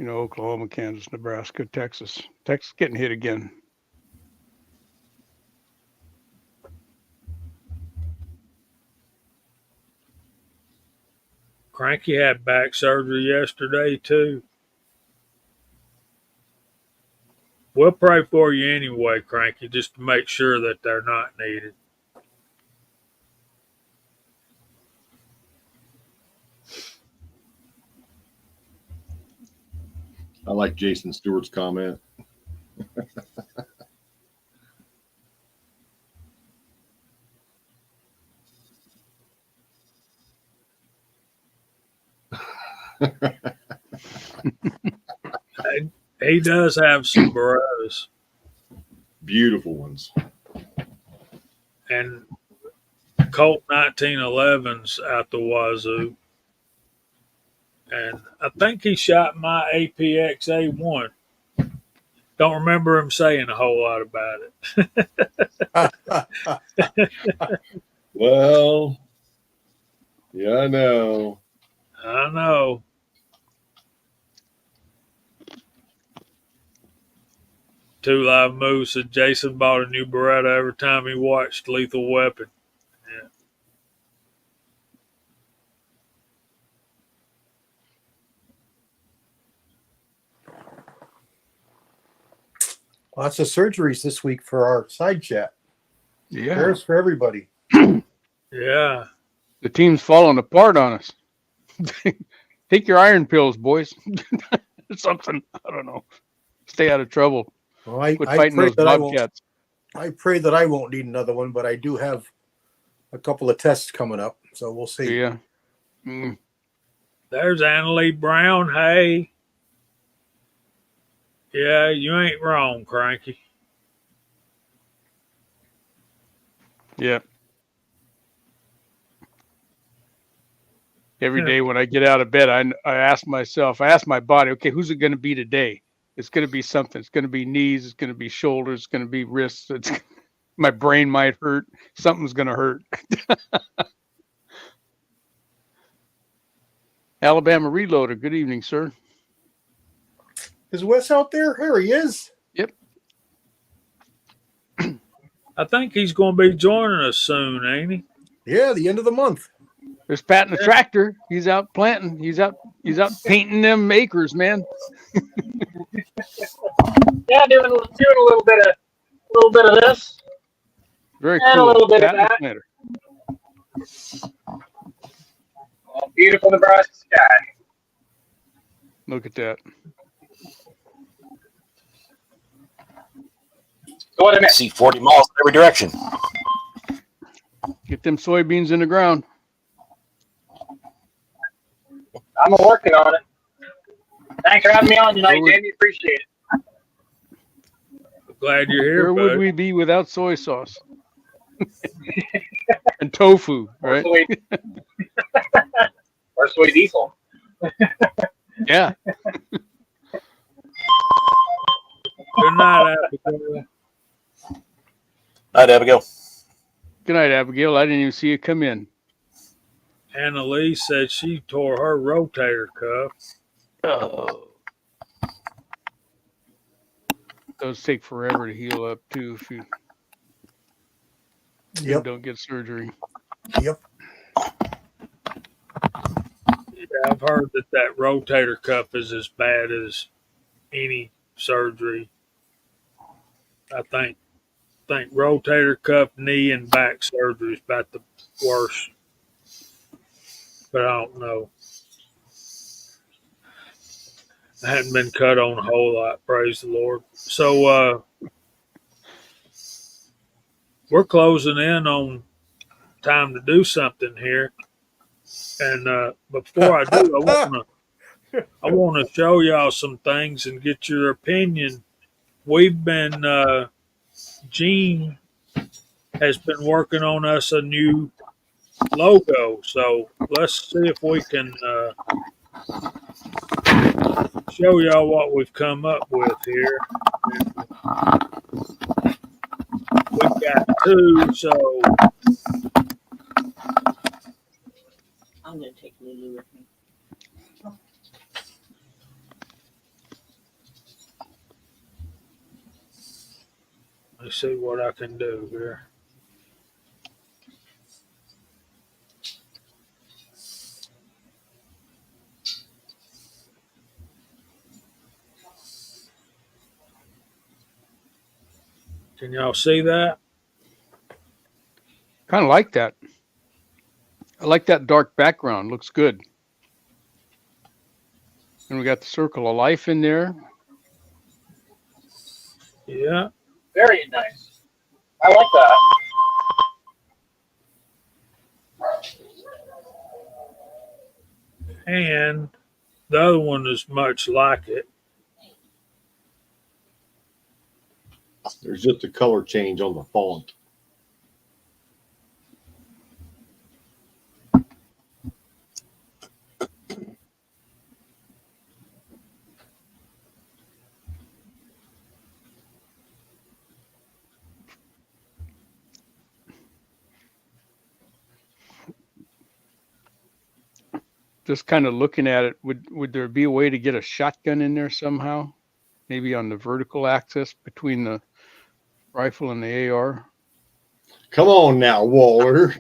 Oklahoma, Kansas, Nebraska, Texas. Texas getting hit again. Cranky had back surgery yesterday, too. We'll pray for you anyway, Cranky, just to make sure that they're not needed. I like Jason Stewart's comment. He does have some bros. Beautiful ones. And Colt 1911s out the wazoo. and I think he shot my APX A1. Don't remember him saying a whole lot about it. Well, yeah, I know. I know. Two Live Moose said Jason bought a new Beretta every time he watched Lethal Weapon. Yeah. Lots of surgeries this week for our side chat. Yeah. There's for everybody. Yeah. The team's falling apart on us. Take your iron pills, boys. Something. I don't know. Stay out of trouble. Well, I Quit pray fighting those that I won't. bobcats. I pray that I won't need another one, but I do have a couple of tests coming up, so we'll see. Yeah. Mm. There's Annalie Brown. Hey. Yeah, you ain't wrong, Cranky. Yeah. Every day when I get out of bed, I ask myself, I ask my body, okay, who's it going to be today? It's going to be something. It's going to be knees. It's going to be shoulders. It's going to be wrists. My brain might hurt. Something's going to hurt. Alabama Reloader. Good evening, sir. Is Wes out there? Here he is. Yep. I think he's going to be joining us soon, ain't he? Yeah, the end of the month. There's Pat in the tractor. He's out planting. He's out painting them acres, man. Yeah, doing a little bit of this. Very And cool. a little bit Pat of that. Planter. Oh, beautiful Nebraska sky. Look at that. So what I meant. See 40 miles in every direction. Get them soybeans in the ground. I'm working on it. Thanks for having me on tonight, Jamie. Appreciate it. Glad you're here, Where would bud. we be without soy sauce? And tofu, right? Or soy diesel. Yeah. Good night, Abigail. Night, Abigail. Good night, Abigail. I didn't even see you come in. Annalise said she tore her rotator cuff. Oh. Those take forever to heal up too if you Yep. don't get surgery. Yep. Yeah, I've heard that rotator cuff is as bad as any surgery. I think rotator cuff, knee, and back surgery is about the worst. But I don't know. I hadn't been cut on a whole lot, praise the Lord. So we're closing in on time to do something here. And before I do, I want to show y'all some things and get your opinion. We've been Gene has been working on us a new logo, so let's see if we can show y'all what we've come up with here. We've got two, so I'm going to take Lulu with me. let's see what I can do here. Can y'all see that? Kind of like that. I like that dark background. Looks good. And we got the circle of life in there. Yeah. Very nice. I like that. And the other one is much like it. There's just a color change on the font. just kind of looking at it, would there be a way to get a shotgun in there somehow? Maybe on the vertical axis between the rifle and the AR? Come on now, Waller.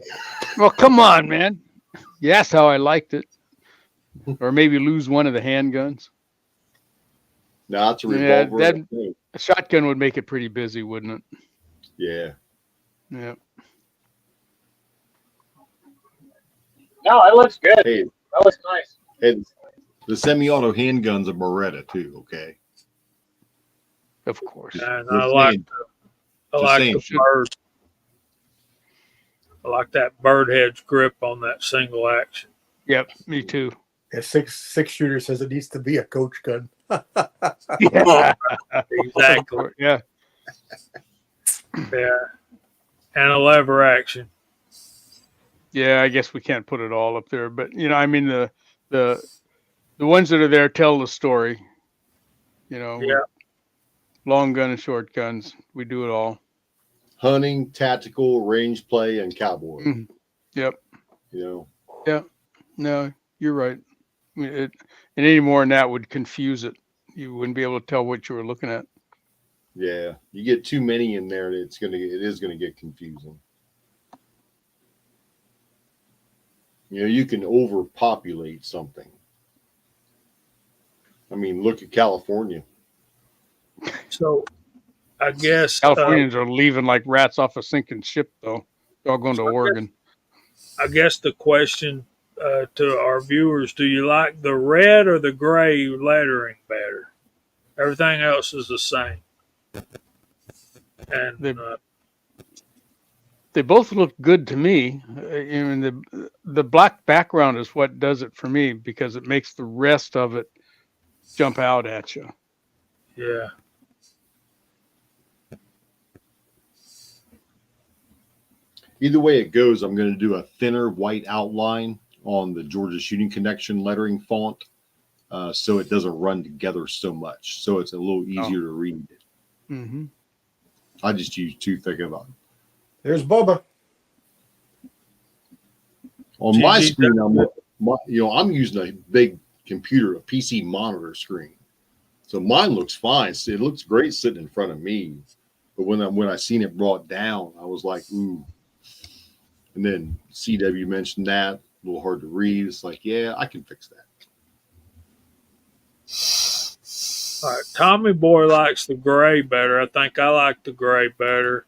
Well, come on, man. You asked how I liked it. Or maybe lose one of the handguns. No, it's a Yeah, revolver. that a shotgun would make it pretty busy, wouldn't it? Yeah. Yeah. No, it looks good. Hey, That looks nice. and the semi-auto handgun's a Beretta too. Okay. Of course. And Just I like saying. I Just like saying. the bird. I like that bird hedge grip on that single action. Yep, me too. A six shooter says it needs to be a coach gun. Yeah. Exactly. Yeah. Yeah. And a lever action. Yeah, I guess we can't put it all up there, but I mean the ones that are there tell the story. Yeah. Long gun and short guns, we do it all. Hunting, tactical, range play, and cowboy. Mhm. Yep. You know. No, you're right. And any more than that would confuse it. You wouldn't be able to tell what you were looking at. Yeah. You get too many in there, it is gonna get confusing. You can overpopulate something. I mean, look at California. So I guess Californians are leaving like rats off a sinking ship, though. They're all going to Oregon. I guess the question to our viewers: do you like the red or the gray lettering better? Everything else is the same. And They both look good to me. I mean, the black background is what does it for me because it makes the rest of it jump out at you. yeah, Either way it goes, I'm going to do a thinner white outline on the Georgia Shooting Connection lettering font, so it doesn't run together so much. So it's a little easier to read. Mm-hmm. I just use too thick of a. There's Bubba. On my screen, I'm using a big computer, a PC monitor screen, so mine looks fine. It looks great sitting in front of me, but when I seen it brought down, I was like, ooh. And then CW mentioned that, a little hard to read. It's like, yeah, I can fix that. all right. Tommy Boy likes the gray better. I think I like the gray better.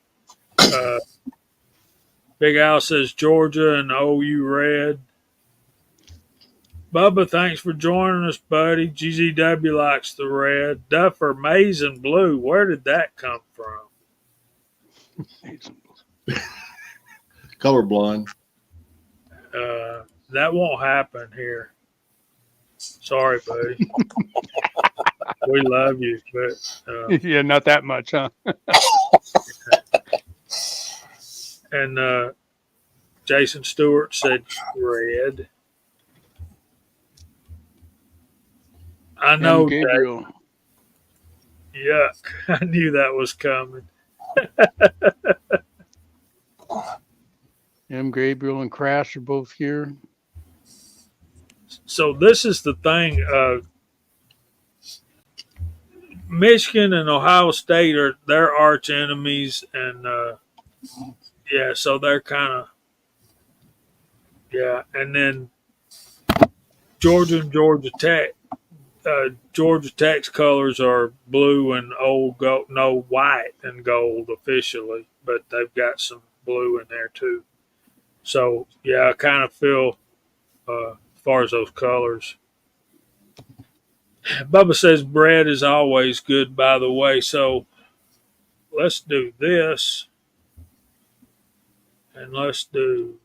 Big Al says Georgia and OU red. Bubba, thanks for joining us, buddy. GZW likes the red. Duffer, maize and blue. Where did that come from? Colorblind. That won't happen here. Sorry, buddy. We love you, but Yeah, not that much, huh? and Jason Stewart said red. I know, Gabriel. yuck. I knew that was coming. M. Gabriel and Crash are both here. So this is the thing. Michigan and Ohio State are their arch enemies, and yeah, so they're kind of and then Georgia and Georgia Tech. Georgia Tech's colors are blue and old gold, no white and gold officially, but they've got some blue in there too. So yeah, I kind of feel as far as those colors. Bubba says bread is always good, by the way. So let's do this, and let's do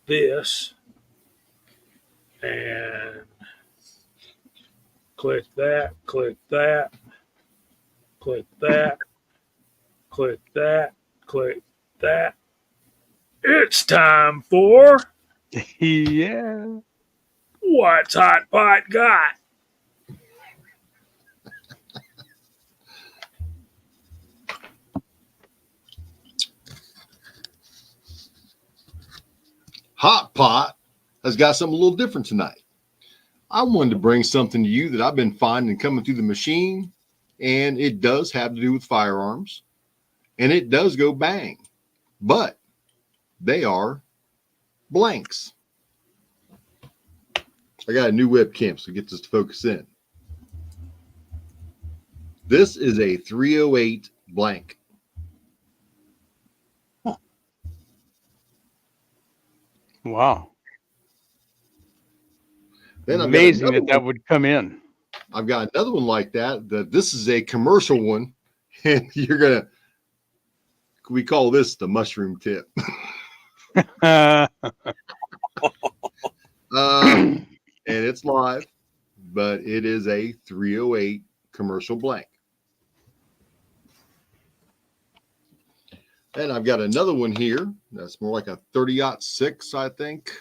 this, and click that, click that, click that, click that, click that. It's time for Yeah. What's Hot Pot Got? Hot pot has got something a little different tonight. I wanted to bring something to you that I've been finding coming through the machine, and it does have to do with firearms, and it does go bang, but they are blanks. I got a new webcam, so get this to focus in. This is a 308 blank. Wow. Then Amazing that would come in. I've got another one like that. This is a commercial one, and we call this the mushroom tip. And it's live, but it is a 308 commercial blank. And I've got another one here that's more like a 30-06, I think.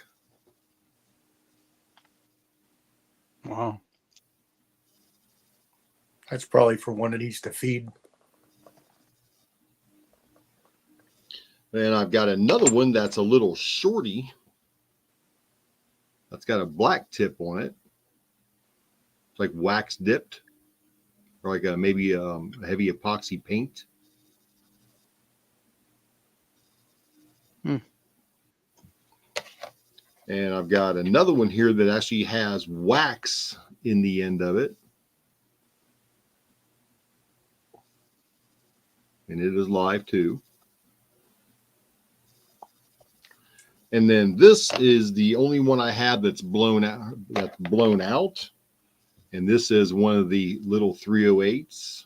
Wow. That's probably for one of these to feed. Then I've got another one that's a little shorty. That's got a black tip on it. It's like wax dipped, or like maybe heavy epoxy paint. And I've got another one here that actually has wax in the end of it. And it is live too. And then this is the only one I have that's blown out. And this is one of the little 308s.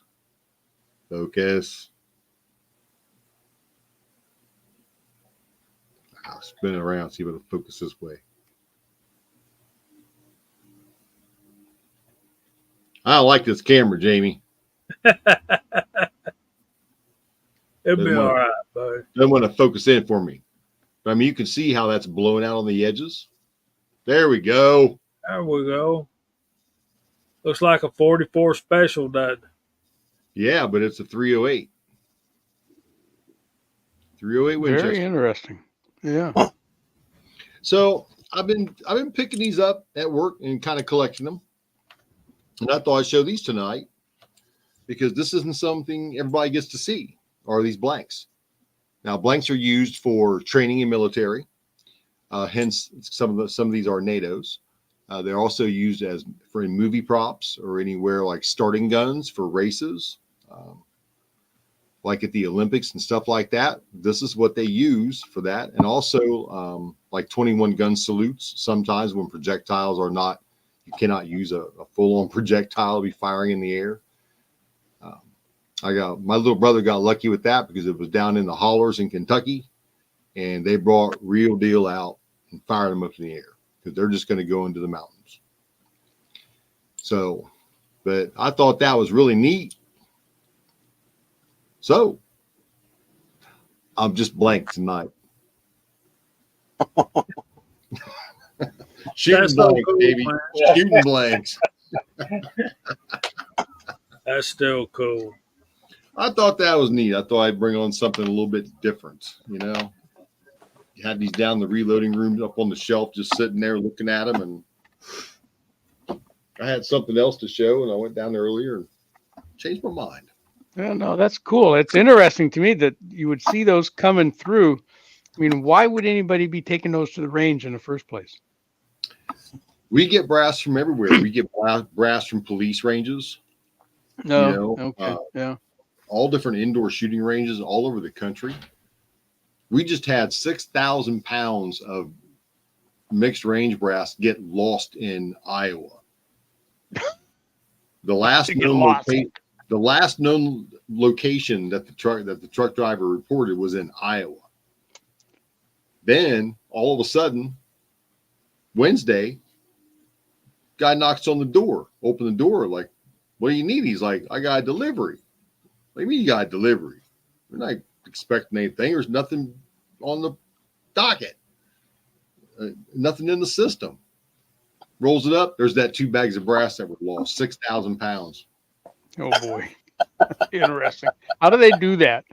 Focus. I'll spin it around, see if it'll focus this way. I like this camera, Jamie. It'll be all right, bud. Doesn't want to focus in for me. But, I mean, you can see how that's blowing out on the edges. There we go. There we go. Looks like a 44 special, doesn't it? Yeah, but it's a 308. 308 Winchester. Very interesting. Yeah. So I've been picking these up at work and kind of collecting them. And I thought I'd show these tonight because this isn't something everybody gets to see, are these blanks. Now, blanks are used for training in military. Hence, some of these are NATOs. They're also used for movie props or anywhere like starting guns for races, like at the Olympics and stuff like that. This is what they use for that. And also like 21 gun salutes. Sometimes when projectiles are not, you cannot use a full-on projectile to be firing in the air. My little brother got lucky with that because it was down in the hollers in Kentucky, and they brought real deal out and fired them up in the air because they're just going to go into the mountains. So, but I thought that was really neat. So, I'm just blank tonight. Shooting That's so blanks, cool, baby. man. Shooting blanks. That's still cool. I thought that was neat. I thought I'd bring on something a little bit different, you know. You had these down in the reloading room up on the shelf, just sitting there looking at them. And I had something else to show, and I went down there earlier and changed my mind. Yeah, no, that's cool. It's interesting to me that you would see those coming through. I mean, why would anybody be taking those to the range in the first place? We get brass from everywhere. We get brass from police ranges. No, you know, okay, yeah. All different indoor shooting ranges all over the country. We just had 6,000 pounds of mixed range brass get lost in Iowa. The last known location that the truck driver reported was in Iowa. Then all of a sudden, Wednesday, guy knocks on the door, open the door, like, what do you need? He's like, I got a delivery. What do you mean you got a delivery? We're not expecting anything. There's nothing on the docket. Nothing in the system. Rolls it up. There's that 2 bags of brass that were lost, 6,000 pounds. Oh boy. Interesting. How do they do that?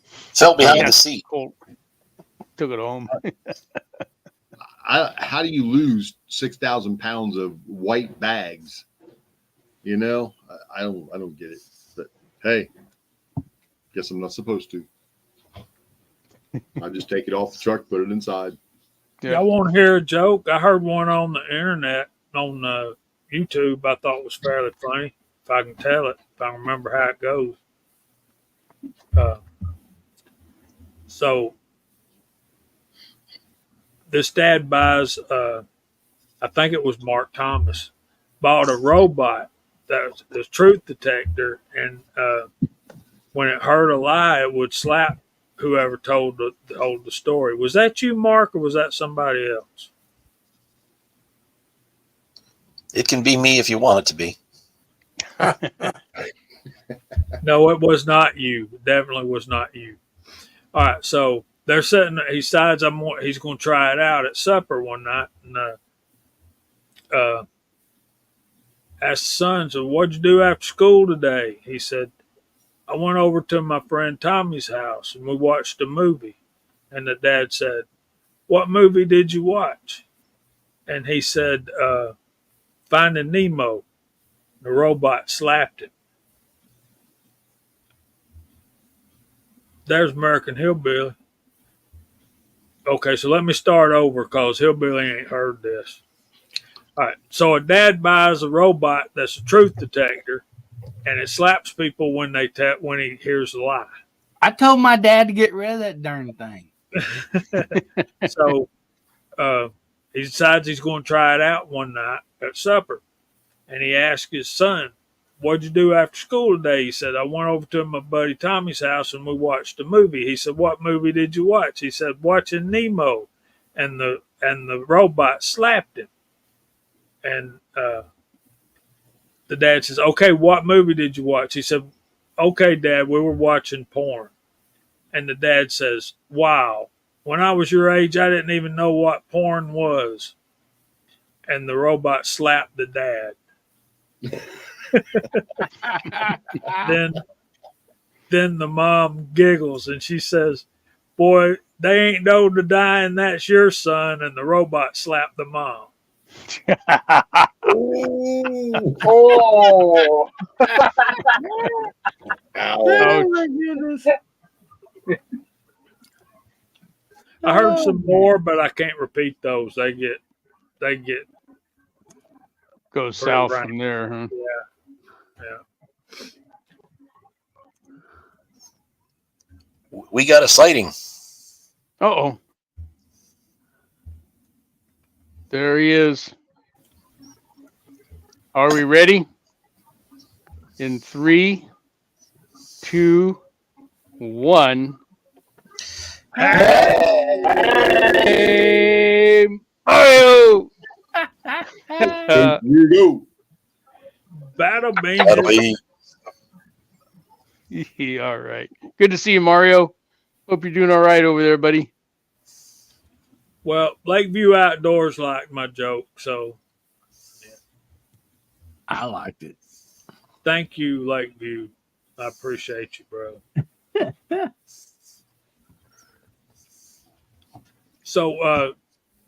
Fell behind the seat. Cool. Took it home. how do you lose 6,000 pounds of white bags? You know, I don't get it. But hey, guess I'm not supposed to. I just take it off the truck, put it inside. Yeah. Y'all want to hear a joke? I heard one on the internet on YouTube. I thought was fairly funny. If I can tell it, if I remember how it goes. So this dad buys, I think it was Mark Thomas, bought a robot that was the truth detector, and when it heard a lie, it would slap whoever told the story. Was that you, Mark, or was that somebody else? It can be me if you want it to be. No, it was not you. It definitely was not you. All right, so they're sitting. He decides he's going to try it out at supper one night, and asked the son, "So what'd you do after school today?" He said, "I went over to my friend Tommy's house and we watched a movie." And the dad said, "What movie did you watch?" And he said, "Finding Nemo." The robot slapped him. There's American Hillbilly. Okay, so let me start over because Hillbilly ain't heard this. All right, so a dad buys a robot that's a truth detector, and it slaps people when he hears a lie. I told my dad to get rid of that darn thing. So he decides he's going to try it out one night at supper, and he asked his son, "What'd you do after school today?" He said, "I went over to my buddy Tommy's house and we watched a movie." He said, "What movie did you watch?" He said, "Watching Nemo," and the robot slapped him. And the dad says, "Okay, what movie did you watch?" He said, "Okay, Dad, we were watching porn." And the dad says, "Wow, when I was your age, I didn't even know what porn was." And the robot slapped the dad. Then the mom giggles and she says, "Boy, they ain't know to die, and that's your son." And the robot slapped the mom. Oh, Oh my goodness. I heard some more, but I can't repeat those. They get Goes Pretty south right. from there, huh? yeah. We got a sighting. Uh-oh. There he is. Are we ready? In 3, 2, 1. Hey, Mario! Here you go. Battle That'll Beans. be All right. Good to see you, Mario. Hope you're doing all right over there, buddy. Well, Lakeview Outdoors liked my joke, so I liked it. thank you, Lakeview. I appreciate you, bro. So,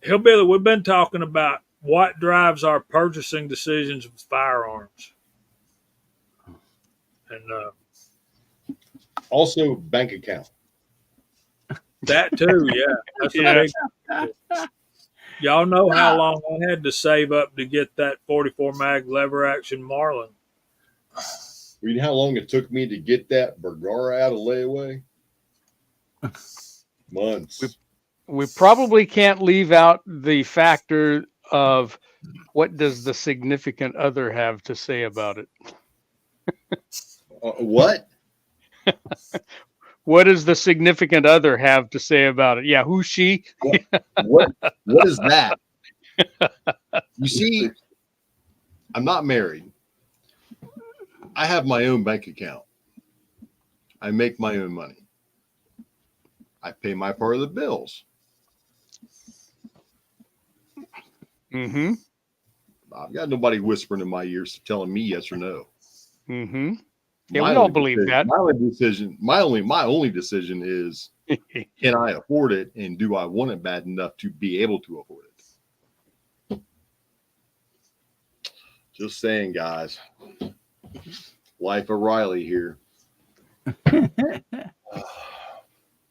Hillbilly, we've been talking about what drives our purchasing decisions with firearms. And Also, bank account. that too, yeah. That's a big. Y'all know how long I had to save up to get that 44 mag lever action Marlin. You know how long it took me to get that Bergara out of layaway? Months. We probably can't leave out the factor of what does the significant other have to say about it? What? What does the significant other have to say about it? Yeah, who's she? What is that? You see, I'm not married. I have my own bank account. I make my own money. I pay my part of the bills. Mm-hmm. I've got nobody whispering in my ears telling me yes or no. Mm-hmm. Yeah, My we all only believe decision- that. My only decision is, can I afford it, and do I want it bad enough to be able to afford it? Just saying, guys. Life of Riley here.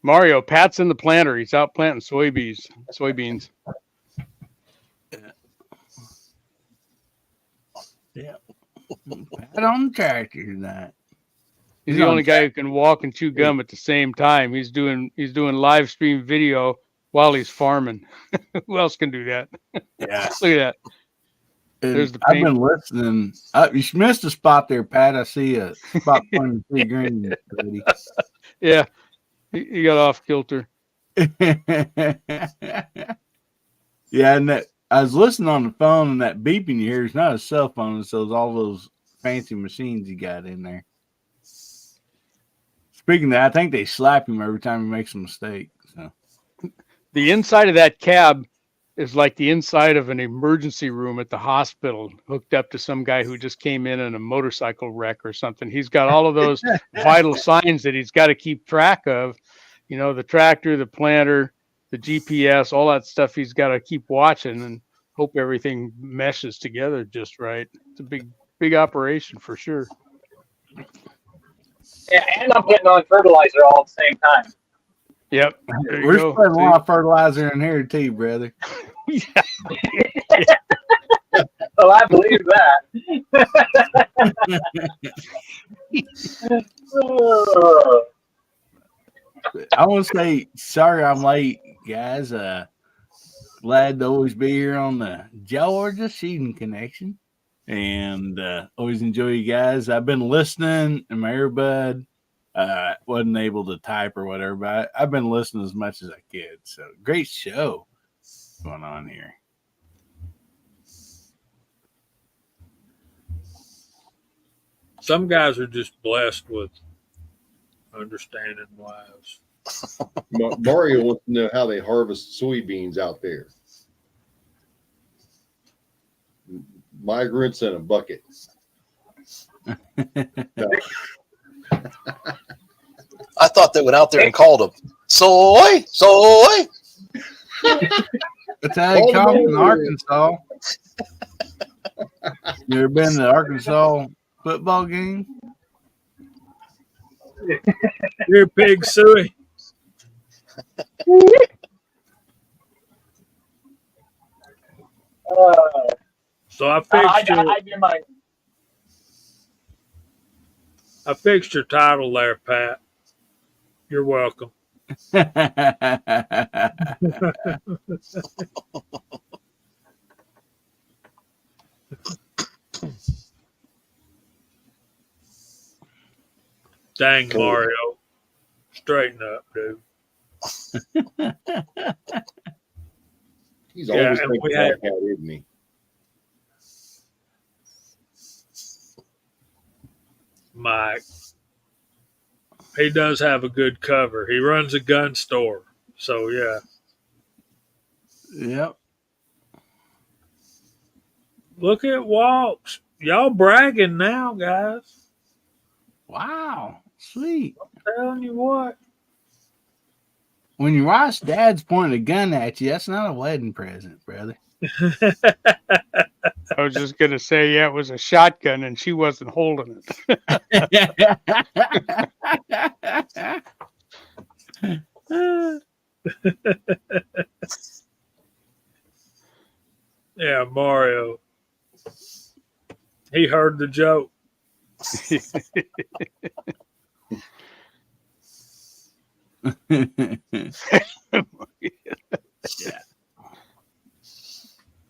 Mario, Pat's in the planter. He's out planting soybeans. Yeah. Pat on the tractor tonight. He's the only guy who can walk and chew gum at the same time. He's doing live stream video while he's farming. Who else can do that? Yeah. Look at that. And There's the I've paint. been listening. You missed a spot there, Pat. I see a spot pointing 3 green, buddy. Yeah, he got off kilter. Yeah, and I was listening on the phone, and that beeping you hear is not a cell phone. It's all those fancy machines you got in there. Speaking of that, I think they slap him every time he makes a mistake. So The inside of that cab is like the inside of an emergency room at the hospital, hooked up to some guy who just came in a motorcycle wreck or something. He's got all of those vital signs that he's got to keep track of. You know, the tractor, the planter, the GPS, all that stuff he's got to keep watching and hope everything meshes together just right. It's a big operation for sure. Yeah, and I'm putting on fertilizer all at the same time. Yep. There you we're go. spreading a lot of fertilizer in here too, brother. Oh, I believe that. I want to say sorry I'm late, guys. Glad to always be here on the Georgia Shooting Connection, and always enjoy you guys. I've been listening in my earbud. Wasn't able to type or whatever, but I've been listening as much as I could. So great show going on here. Some guys are just blessed with understanding wives. Mario wants to know how they harvest soybeans out there. Migrants in a bucket. I thought they went out there and called them soy. That's how they come in Arkansas. You ever been to the Arkansas football game? You're pig suey. So I fixed your title there, Pat. You're welcome. Dang, Mario. Straighten up, dude. He's always and thinking we like had- that, isn't he? Mike. He does have a good cover. He runs a gun store. So, yeah. Yep. Look at Walks. Y'all bragging now, guys. Wow. Sweet. I'm telling you what. When your wife's dad's pointing a gun at you, that's not a wedding present, brother. I was just going to say, yeah, it was a shotgun and she wasn't holding it. Yeah, Mario. He heard the joke.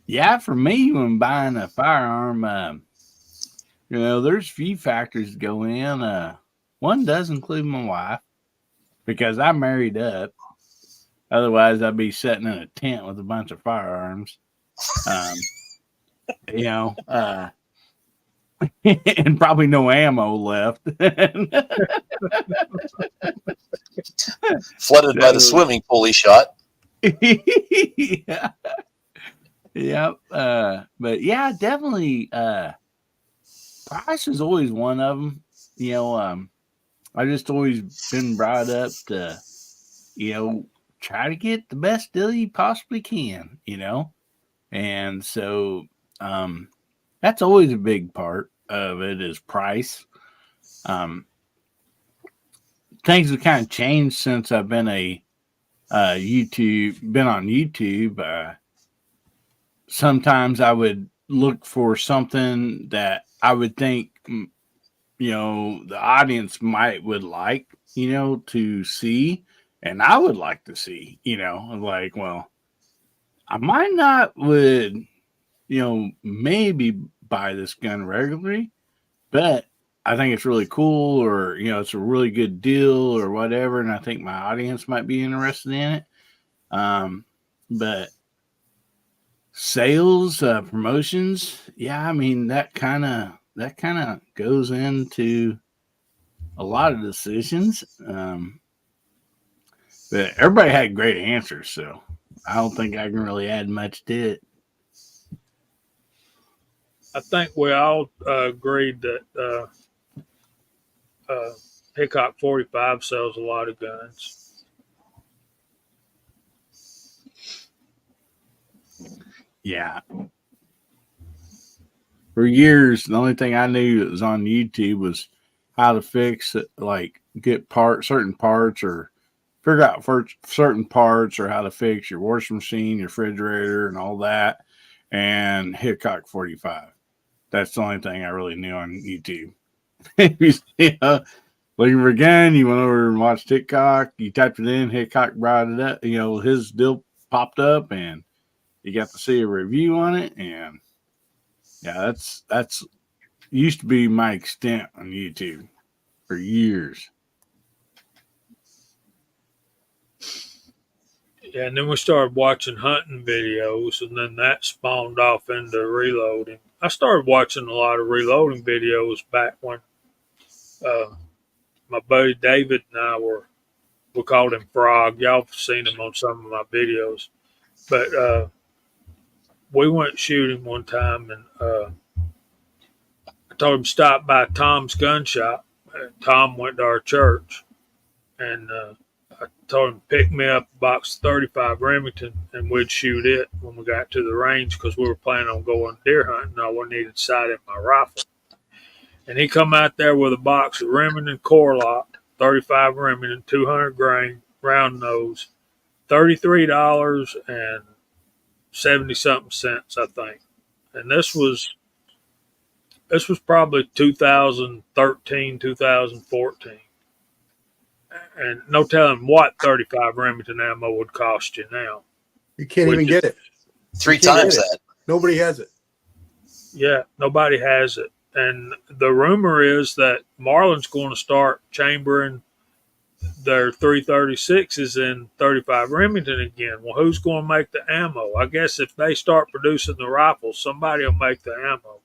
Yeah, for me, when buying a firearm, there's a few factors that go in. One does include my wife, because I married up. Otherwise, I'd be sitting in a tent with a bunch of firearms. And probably no ammo left. Flooded by the swimming pool he shot. Yeah. Yep. But yeah, definitely. Price is always one of them. I just always been brought up to, try to get the best deal you possibly can. And so, that's always a big part of it is price. Things have kind of changed since I've been been on YouTube. Sometimes I would look for something that I would think, the audience would like, to see, and I would like to see, like, well, I might not would, maybe buy this gun regularly, but I think it's really cool, or it's a really good deal, or whatever, and I think my audience might be interested in it. But sales, promotions, yeah, I mean that kind of goes into a lot of decisions. But everybody had great answers, so I don't think I can really add much to it. I think we all agreed that Hickok 45 sells a lot of guns. Yeah. For years, the only thing I knew that was on YouTube was how to fix it, like get certain parts, or figure out for certain parts, or how to fix your washing machine, your refrigerator, and all that. And Hickok 45. That's the only thing I really knew on YouTube. Looking for a gun, you went over and watched Hickok, you typed it in, Hickok brought it up, his deal popped up, and you got to see a review on it. And yeah, that's used to be my extent on YouTube for years. Yeah, and then we started watching hunting videos, and then that spawned off into reloading. I started watching a lot of reloading videos back when my buddy David and I we called him Frog. Y'all have seen him on some of my videos. But we went shooting one time, and I told him to stop by Tom's gun shop. Tom went to our church, and I told him to pick me up a box of 35 Remington, and we'd shoot it when we got to the range, because we were planning on going deer hunting. I needed sight in my rifle. And he come out there with a box of Remington core lock, 35 Remington, 200 grain, round nose, $33 and 70 something cents, I think. And this was probably 2013, 2014. And no telling what 35 Remington ammo would cost you now. You can't even get it. Three times that. Nobody has it. Yeah, nobody has it. And the rumor is that Marlin's going to start chambering their 336s in 35 Remington again. Well, who's going to make the ammo? I guess if they start producing the rifles, somebody will make the ammo.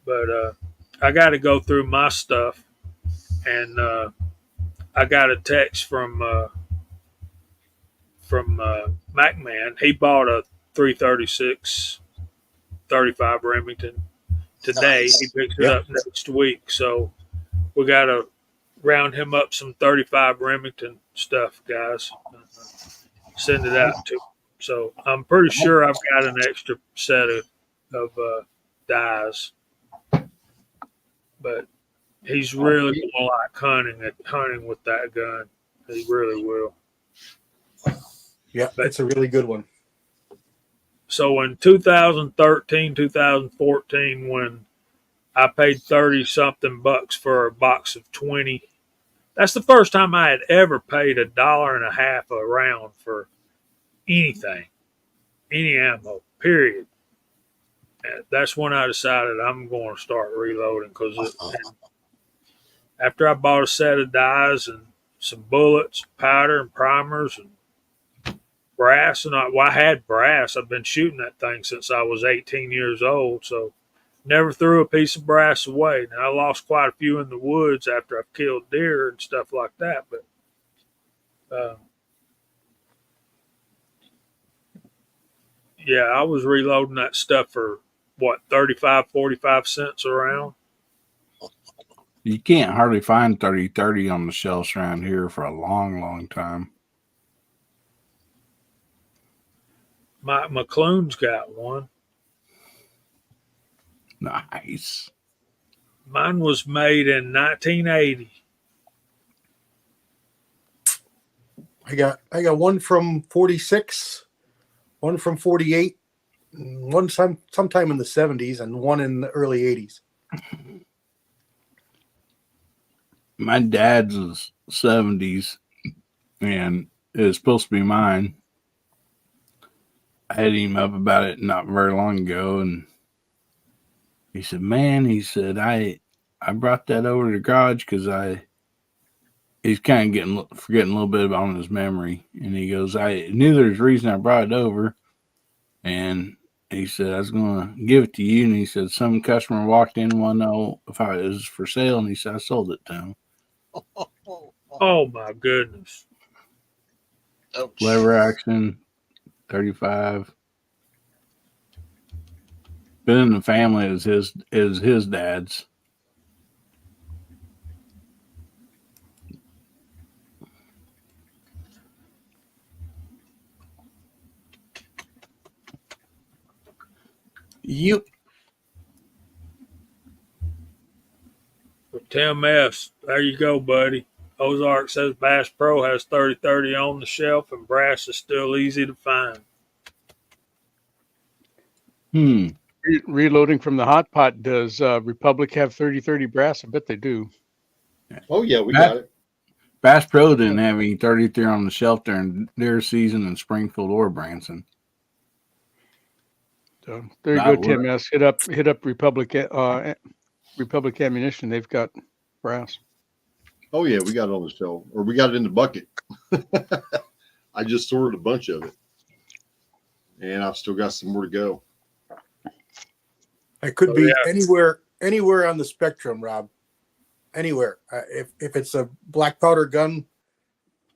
But I got to go through my stuff, and I got a text from MacMan. He bought a 336 35 Remington today. Nice. He picks it up next week. So we got to round him up some 35 Remington stuff, guys. Send it out to him. So I'm pretty sure I've got an extra set of dies. But he's really going to like hunting with that gun. He really will. Yeah, that's a really good one. So in 2013, 2014, when I paid 30 something bucks for a box of 20, that's the first time I had ever paid $1.50 a round for anything, any ammo, period. And that's when I decided I'm going to start reloading, because after I bought a set of dies and some bullets, powder, and primers, and brass, and I had brass. I've been shooting that thing since I was 18 years old, so never threw a piece of brass away. Now, I lost quite a few in the woods after I've killed deer and stuff like that, but yeah, I was reloading that stuff for, 35, 45 cents a round? You can't hardly find 30-30 on the shelves around here for a long, long time. My McClune's got one. Nice. Mine was made in 1980. I got one from 46, one from 48, one sometime in the 70s, and one in the early 80s. My dad's was 70s, and it was supposed to be mine. I had him up about it not very long ago, and he said, "Man," he said, I brought that over to the garage because he's kind of forgetting a little bit on his memory." And he goes, "I knew there's a reason I brought it over." And he said, "I was going to give it to you." And he said, "Some customer walked in and wanted to know if it was for sale." And he said, "I sold it to him." Oh my goodness. Ouch. Lever action, 35. Been in the family as his dad's. Yep. Tim S., there you go, buddy. Ozark says Bass Pro has 30/30 on the shelf, and brass is still easy to find. Reloading from the hot pot. Does Republic have 30/30 brass? I bet they do. Oh yeah, we got it. Bass Pro didn't have any 33 on the shelf during their season in Springfield or Branson. So there you go, Tim S. Hit up Republic Ammunition. They've got brass. Oh yeah, we got it on the shelf, or we got it in the bucket. I just sorted a bunch of it, and I've still got some more to go. It could be anywhere on the spectrum, Rob. Anywhere. If it's a black powder gun,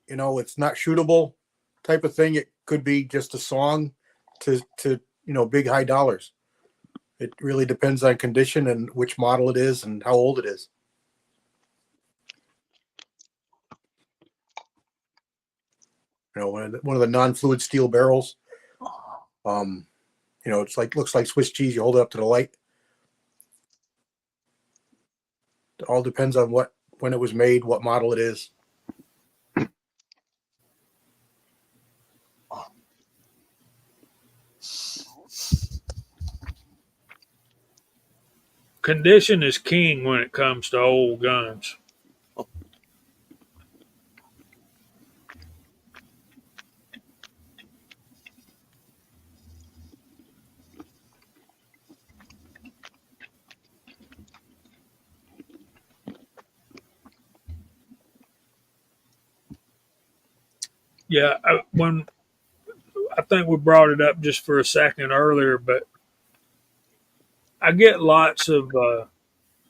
it's not shootable type of thing. It could be just a song to big high dollars. It really depends on condition and which model it is and how old it is. One of the non-fluid steel barrels. It's looks like Swiss cheese. You hold it up to the light. It all depends on when it was made, what model it is. Condition is king when it comes to old guns. Yeah, I think we brought it up just for a second earlier, but I get lots of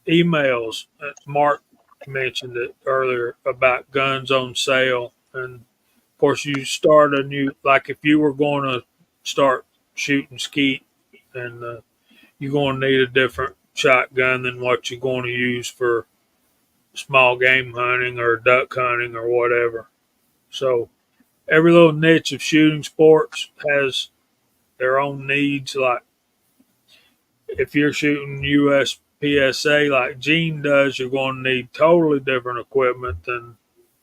emails. Mark mentioned it earlier about guns on sale, and of course, you start a new, like if you were going to start shooting skeet, and you're going to need a different shotgun than what you're going to use for small game hunting or duck hunting or whatever. So every little niche of shooting sports has their own needs. Like if you're shooting USPSA like Gene does, you're going to need totally different equipment than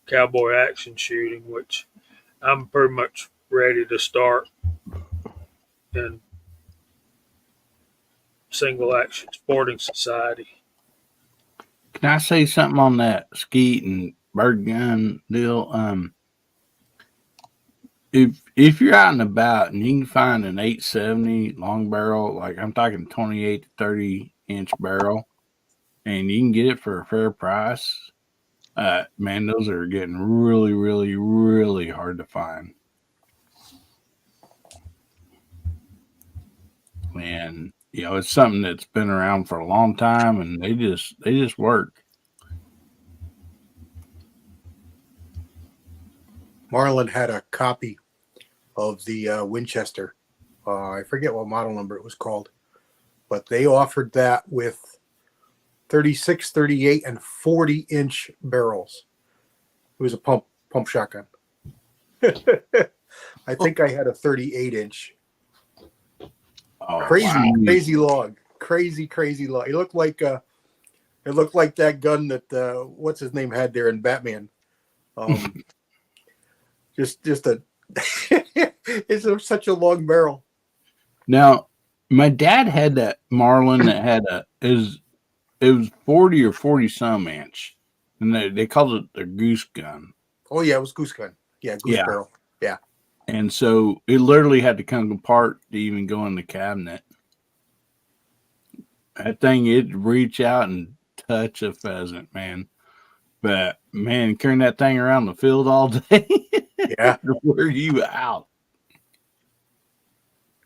cowboy action shooting, which I'm pretty much ready to start in single action sporting society. Can I say something on that skeet and bird gun deal? If you're out and about and you can find an 870 long barrel, like I'm talking 28 to 30 inch barrel, and you can get it for a fair price, man, those are getting really, really, really hard to find. And it's something that's been around for a long time, and they just work. Marlin had a copy of the Winchester. I forget what model number it was called, but they offered that with 36, 38, and 40-inch barrels. It was a pump shotgun. I think I had a 38-inch. Oh, Crazy log. crazy, crazy low. It looked like that gun that what's his name had there in Batman. Just a it's such a long barrel. Now, my dad had that Marlin that had it was 40 or 40 some inch, and they called it the goose gun. Oh yeah, it was goose gun. Yeah, goose barrel. Yeah. And so it literally had to come apart to even go in the cabinet. That thing, it'd reach out and touch a pheasant, man. But man, carrying that thing around the field all day, Yeah, wear you out.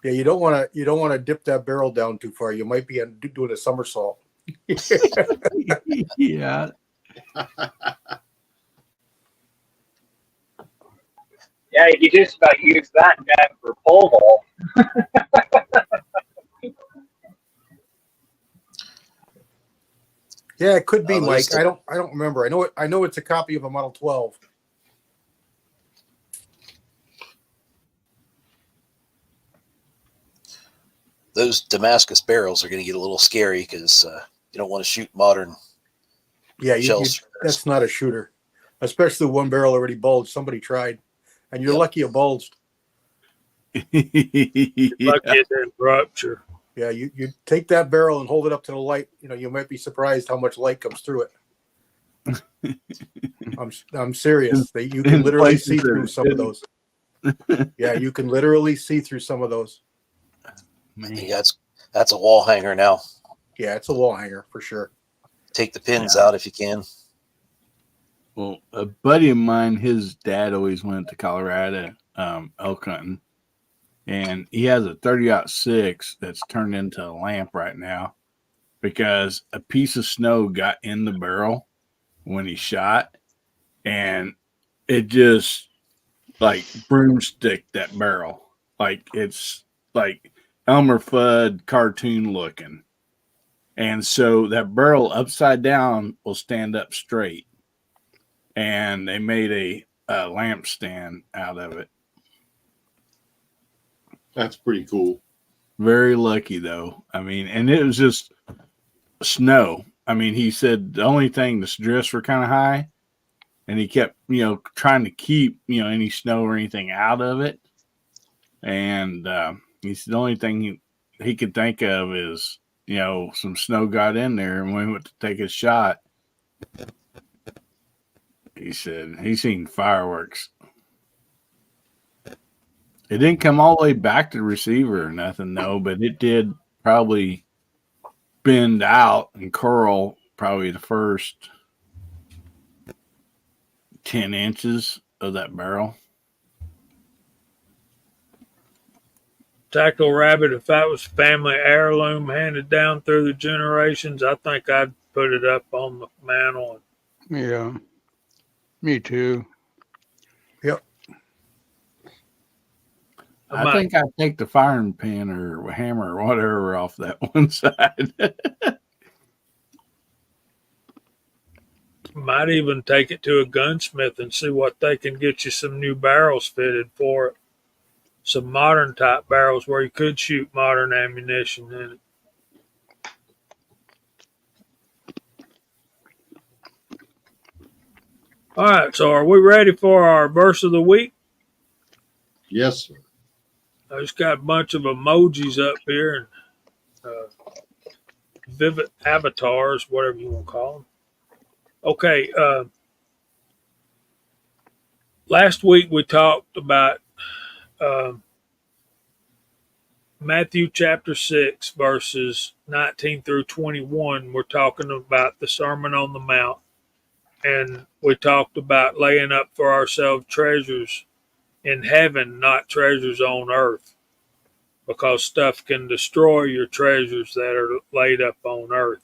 Yeah, you don't want to dip that barrel down too far. You might be doing a somersault. Yeah. Yeah, you just about use that gun for pole vault. Yeah, it could be, there's Mike. I don't remember. I know it's a copy of a Model 12. Those Damascus barrels are going to get a little scary because you don't want to shoot modern Yeah, shells. that's not a shooter, especially one barrel already bulged. Somebody tried, and you're lucky it bulged. Lucky it didn't rupture. Yeah, you take that barrel and hold it up to the light. You know, you might be surprised how much light comes through it. I'm serious. You can literally see through some of those. Yeah, you can literally see through some of those. Man. Yeah, that's a wall hanger now. Yeah, it's a wall hanger for sure. Take the pins out if you can. Well, a buddy of mine, his dad always went to Colorado elk hunting, and he has a 30-06 that's turned into a lamp right now because a piece of snow got in the barrel when he shot, and it just like broomstick that barrel. Like it's like Elmer Fudd cartoon looking. And so that barrel upside down will stand up straight. And they made a lamp stand out of it. That's pretty cool. Very lucky though. I mean, and it was just snow. I mean, he said the only thing, the drifts were kind of high, and he kept, trying to keep, any snow or anything out of it. And he said the only thing he could think of is, some snow got in there, and when he went to take his shot, he said he seen fireworks. It didn't come all the way back to the receiver or nothing, though, but it did probably bend out and curl probably the first 10 inches of that barrel. Tactical rabbit, if that was family heirloom handed down through the generations, I think I'd put it up on the mantle. Yeah, me too. Yep. I think I'd take the firing pin or hammer or whatever off that one side. Might even take it to a gunsmith and see what they can get you some new barrels fitted for it. Some modern type barrels where you could shoot modern ammunition in it. All right, so are we ready for our verse of the week? Yes, sir. I just got a bunch of emojis up here and vivid avatars, whatever you want to call them. Okay, last week we talked about Matthew chapter 6, verses 19 through 21. We're talking about the Sermon on the Mount. And we talked about laying up for ourselves treasures in heaven, not treasures on earth, because stuff can destroy your treasures that are laid up on earth.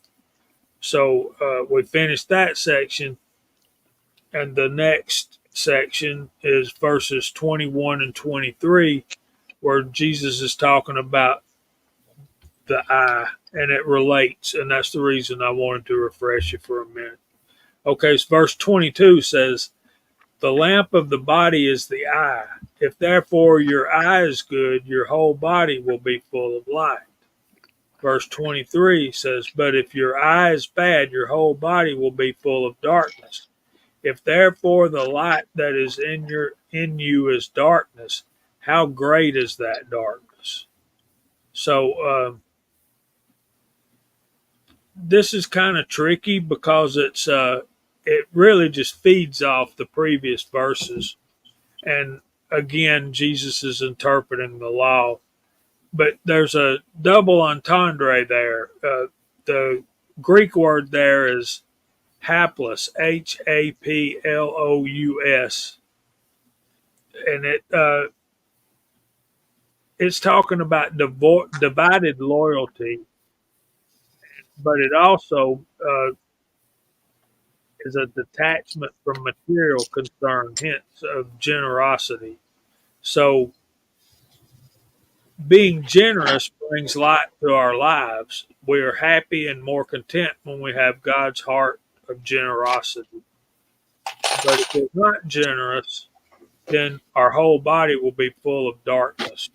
So we finished that section, and the next section is verses 21 and 23, where Jesus is talking about the eye, and it relates, and that's the reason I wanted to refresh you for a minute. Okay, so verse 22 says, "The lamp of the body is the eye. If therefore your eye is good, your whole body will be full of light." Verse 23 says, "But if your eye is bad, your whole body will be full of darkness. If therefore the light that is in you is darkness, how great is that darkness?" So this is kind of tricky because it really just feeds off the previous verses, and again Jesus is interpreting the law, but there's a double entendre there. The Greek word there is hapless, Haplous, and it's talking about divided loyalty, but it also is a detachment from material concern, hence of generosity. So being generous brings light to our lives. We are happy and more content when we have God's heart of generosity. But if we're not generous, then our whole body will be full of darkness.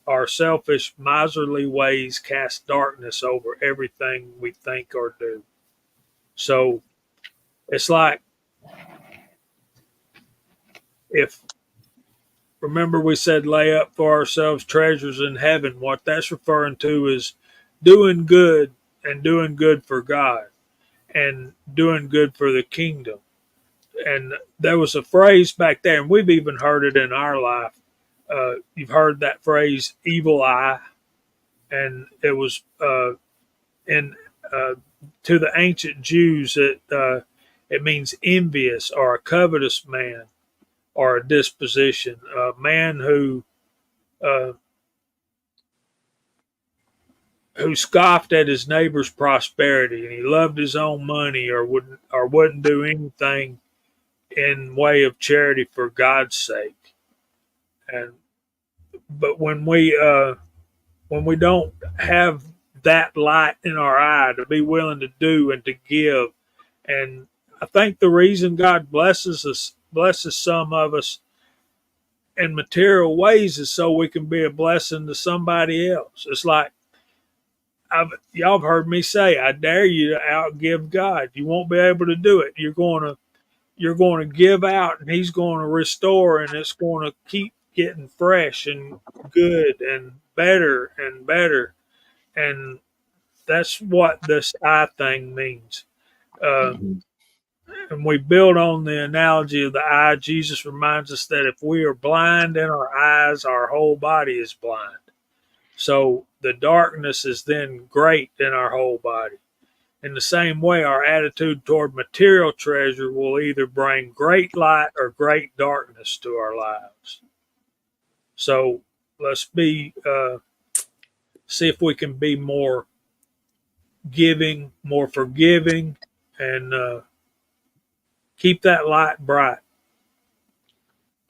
Our selfish, miserly ways cast darkness over everything we think or do. So it's like if, remember, we said lay up for ourselves treasures in heaven. What that's referring to is doing good and doing good for God and doing good for the kingdom. And there was a phrase back there, and we've even heard it in our life. You've heard that phrase, evil eye, and it was in to the ancient Jews. It means envious or a covetous man or a disposition, a man uh, who scoffed at his neighbor's prosperity, and he loved his own money or wouldn't do anything in way of charity for God's sake. And but when we don't have that light in our eye to be willing to do and to give, and I think the reason God blesses some of us in material ways is so we can be a blessing to somebody else. It's like y'all have heard me say, I dare you to outgive God. You won't be able to do it. You're going to give out, and He's going to restore, and it's going to keep getting fresh and good and better and better. And that's what this eye thing means. Uh, and we build on the analogy of the eye. Jesus reminds us that if we are blind in our eyes, our whole body is blind. So the darkness is then great in our whole body. In the same way, our attitude toward material treasure will either bring great light or great darkness to our lives. So let's see if we can be more giving, more forgiving, and keep that light bright.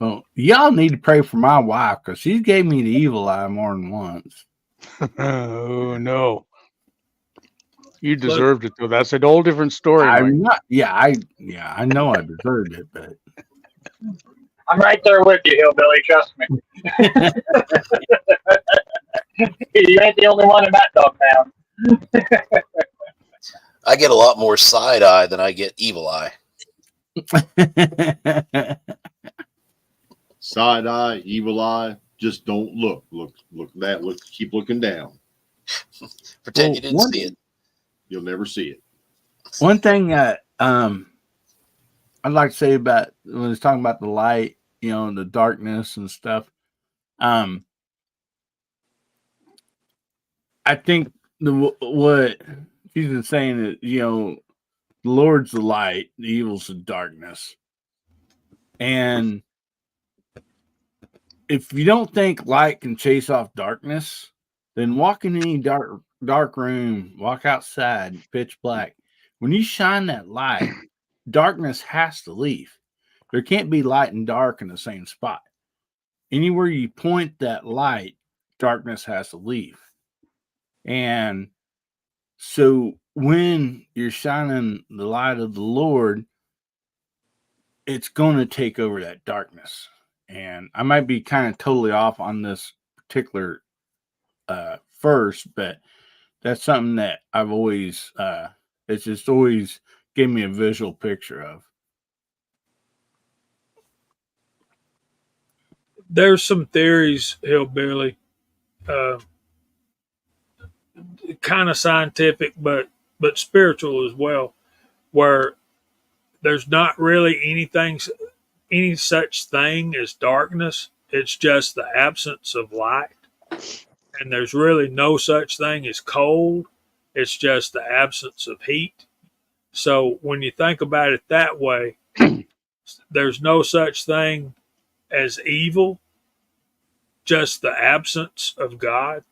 Well, y'all need to pray for my wife because she gave me the evil eye more than once. Oh no. You deserved it though. That's a whole different story. I'm not. Yeah, I know I deserved it, but I'm right there with you, Hillbilly. Trust me. You ain't the only one in that dog pound. I get a lot more side eye than I get evil eye. Side eye, evil eye. Just don't look. Look that. Look. Keep looking down. Pretend you didn't see it. You'll never see it. One thing that I'd like to say about when it's talking about the light, and the darkness and stuff. I think what Jesus is saying is, the Lord's the light, the evil's the darkness. And if you don't think light can chase off darkness, then walk in any dark room, walk outside, pitch black. When you shine that light, darkness has to leave. There can't be light and dark in the same spot. Anywhere you point that light, darkness has to leave. And so when you're shining the light of the Lord, it's going to take over that darkness. And I might be kind of totally off on this particular verse, but that's something that I've always it's just always gave me a visual picture of. There's some theories, Hillbilly, kind of scientific, but spiritual as well, where there's not really any such thing as darkness. It's just the absence of light. And there's really no such thing as cold. It's just the absence of heat. So when you think about it that way, there's no such thing as evil, just the absence of God.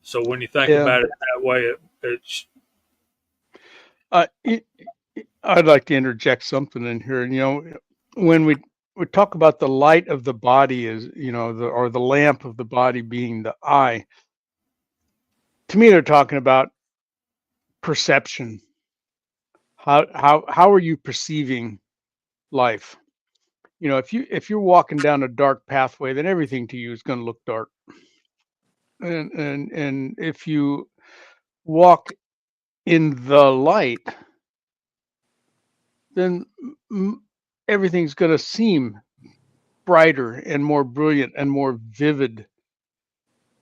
So when you think Yeah. about it that way, it's I'd like to interject something in here. And, when we talk about the light of the body is, or the lamp of the body being the eye, to me, they're talking about perception. How are you perceiving life? If you're walking down a dark pathway, then everything to you is going to look dark. And if you walk in the light, then everything's going to seem brighter and more brilliant and more vivid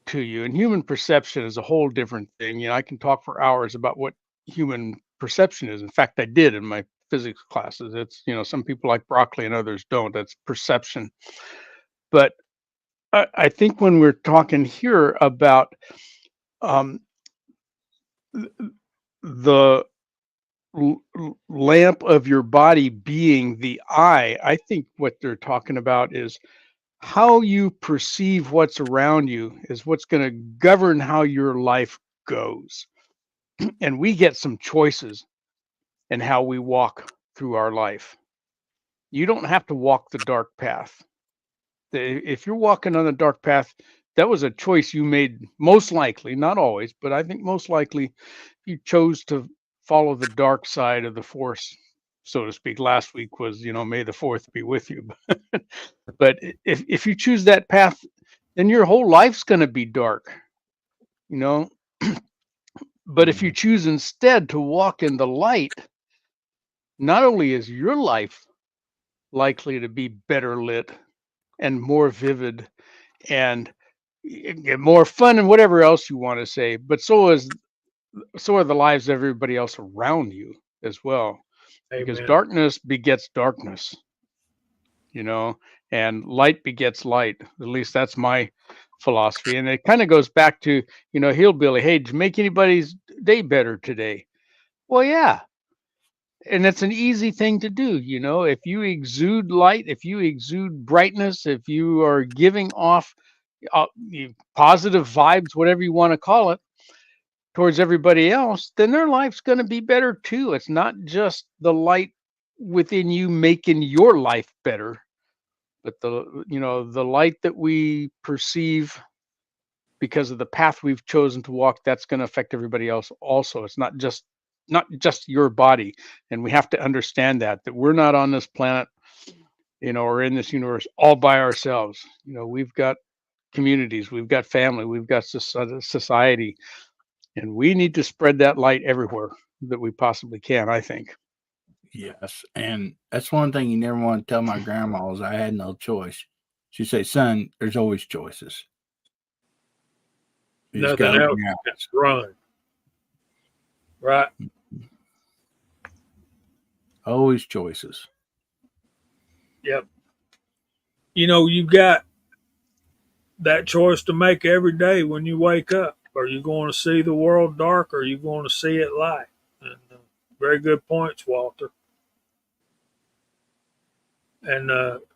to you. And human perception is a whole different thing. I can talk for hours about what human perception is. In fact, I did in my physics classes. It's, some people like broccoli and others don't. That's perception. But I think when we're talking here about um, the lamp of your body being the eye, I think what they're talking about is how you perceive what's around you is what's going to govern how your life goes. And we get some choices in how we walk through our life. You don't have to walk the dark path. If you're walking on the dark path, that was a choice you made, most likely, not always, but I think most likely you chose to follow the dark side of the force, so to speak. Last week was, may the fourth be with you. But if you choose that path, then your whole life's going to be dark, But if you choose instead to walk in the light, not only is your life likely to be better lit and more vivid and more fun and whatever else you want to say, but so are the lives of everybody else around you as well. Because amen. darkness begets darkness, and light begets light. At least that's my philosophy. And it kind of goes back to, Hillbilly, hey, did you make anybody's day better today? Well, yeah. And it's an easy thing to do. If you exude light, if you exude brightness, if you are giving off positive vibes, whatever you want to call it, towards everybody else, then their life's going to be better too. It's not just the light within you making your life better, but the light that we perceive because of the path we've chosen to walk, that's going to affect everybody else also. It's not just your body. And we have to understand that we're not on this planet, or in this universe all by ourselves. We've got communities, we've got family, we've got society, and we need to spread that light everywhere that we possibly can, I think. Yes, and that's one thing you never want to tell my grandma is I had no choice. She'd say, "Son, there's always choices. You just Nothing gotta else. open your eyes." It's run. Right. Always choices. Yep. You've got that choice to make every day when you wake up. Are you going to see the world dark or are you going to see it light? And very good points, Walter. And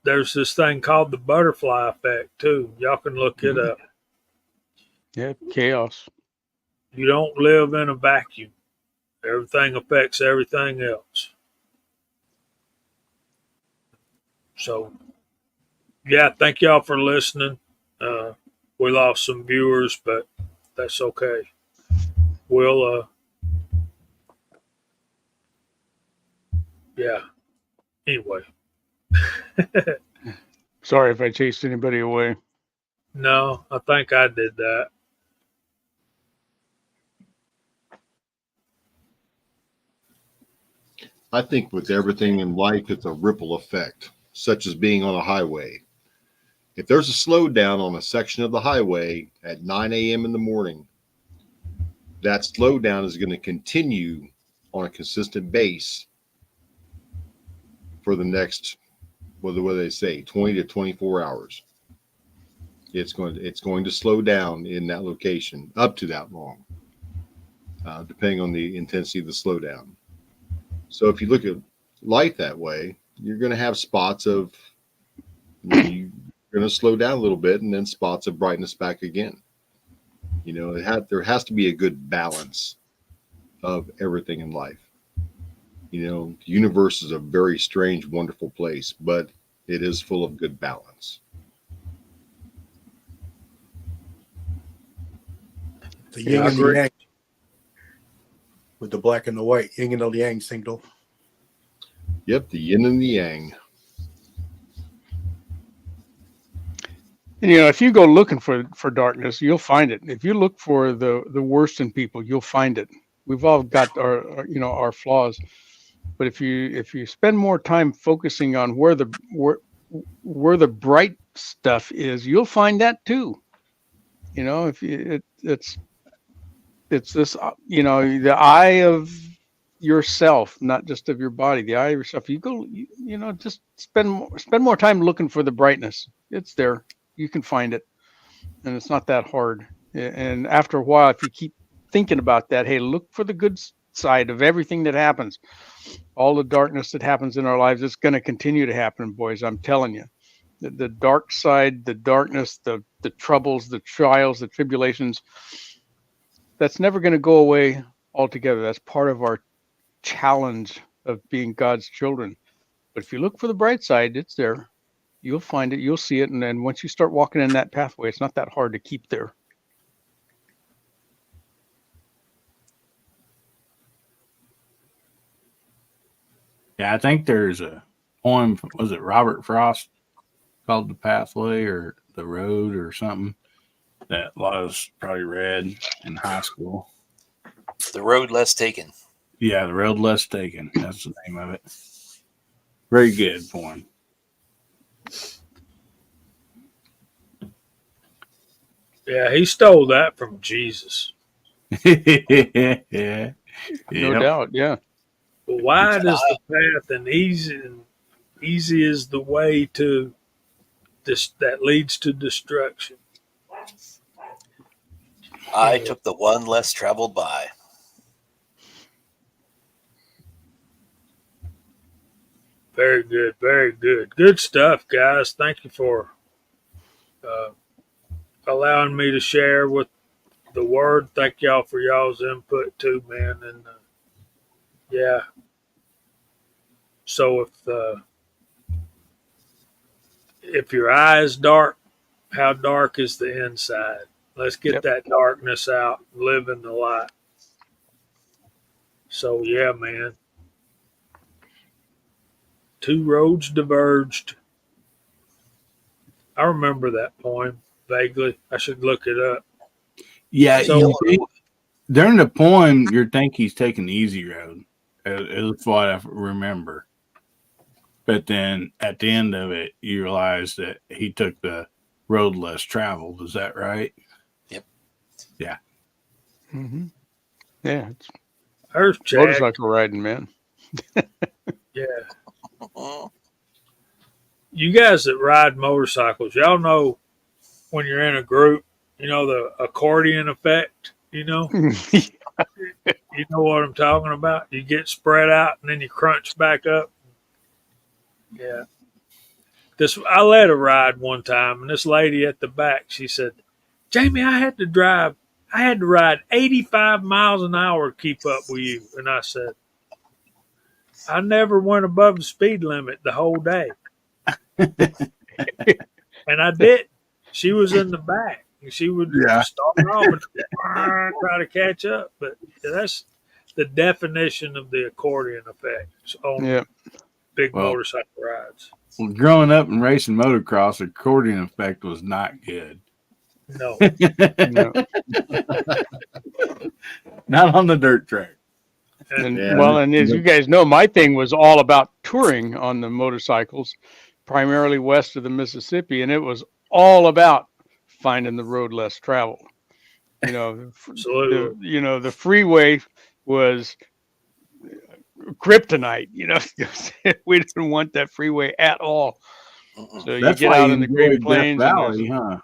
there's this thing called the butterfly effect, too. Y'all can look it up. Yeah, chaos. You don't live in a vacuum, everything affects everything else. So, yeah, thank y'all for listening. We lost some viewers, but that's okay. We'll, yeah. Anyway. Sorry if I chased anybody away. No, I think I did that. I think with everything in life, it's a ripple effect, such as being on a highway. If there's a slowdown on a section of the highway at 9 a.m. in the morning, that slowdown is going to continue on a consistent base for the next, what do they say, 20 to 24 hours. It's going to slow down in that location up to that long, depending on the intensity of the slowdown. So if you look at life that way, you're going to have spots of, you're going to slow down a little bit, and then spots of brightness back again. There has to be a good balance of everything in life. The universe is a very strange, wonderful place, but it is full of good balance. The Yeah, yin I and the agree. yang with the black and the white, yin and the yang signal. Yep, the yin and the yang. And, if you go looking for darkness, you'll find it. If you look for the worst in people, you'll find it. We've all got our flaws, but if you spend more time focusing on where the bright stuff is, you'll find that too. If it's this, the eye of yourself, not just of your body, the eye of yourself. You go, just spend more time looking for the brightness. It's there. You can find it, and it's not that hard. And after a while, if you keep thinking about that, hey, look for the good side of everything that happens. All the darkness that happens in our lives, it's going to continue to happen, boys. I'm telling you, the dark side, the darkness, the troubles, the trials, the tribulations, that's never going to go away altogether. That's part of our challenge of being God's children. But if you look for the bright side, it's there. You'll find it. You'll see it. And then once you start walking in that pathway, it's not that hard to keep there. Yeah, I think there's a poem. Was it Robert Frost called "The Pathway" or "The Road" or something that a lot of us probably read in high school? The Road Less Taken. Yeah, "The Road Less Taken." That's the name of it. Very good poem. Yeah, he stole that from Jesus. Yeah. No doubt. Yeah. But wide is the path, and easy is the way to this that leads to destruction. I took the one less traveled by. Very good, very good. Good stuff, guys. Thank you for allowing me to share with the word. Thank y'all for y'all's input too, man. And yeah. So if your eye is dark, how dark is the inside? Let's get that darkness out, live in the light. So yeah, man. Two roads diverged. I remember that poem vaguely. I should look it up. Yeah, So during the poem, you think he's taking the easy road. It's what I remember. But then at the end of it, you realize that he took the road less traveled. Is that right? Yep. Yeah. Mm-hmm. Yeah. It's there's Jack. motorcycle riding, man. Yeah. You guys that ride motorcycles, y'all know when you're in a group, the accordion effect, You know what I'm talking about? You get spread out and then you crunch back up. Yeah. I led a ride one time, and this lady at the back, she said, Jamie, I had to ride 85 miles an hour to keep up with you. And I said, I never went above the speed limit the whole day. And I did. She was in the back. And she would start off and try to catch up. But that's the definition of the accordion effect on big motorcycle rides. Well, growing up and racing motocross, the accordion effect was not good. No. No. Not on the dirt track. And Yeah. well, and as you guys know, my thing was all about touring on the motorcycles, primarily west of the Mississippi, and it was all about finding the road less traveled. You know, Absolutely. the freeway was kryptonite. You know, we didn't want that freeway at all. So you That's get why out you in the Great enjoyed Death Plains, and Valley, huh?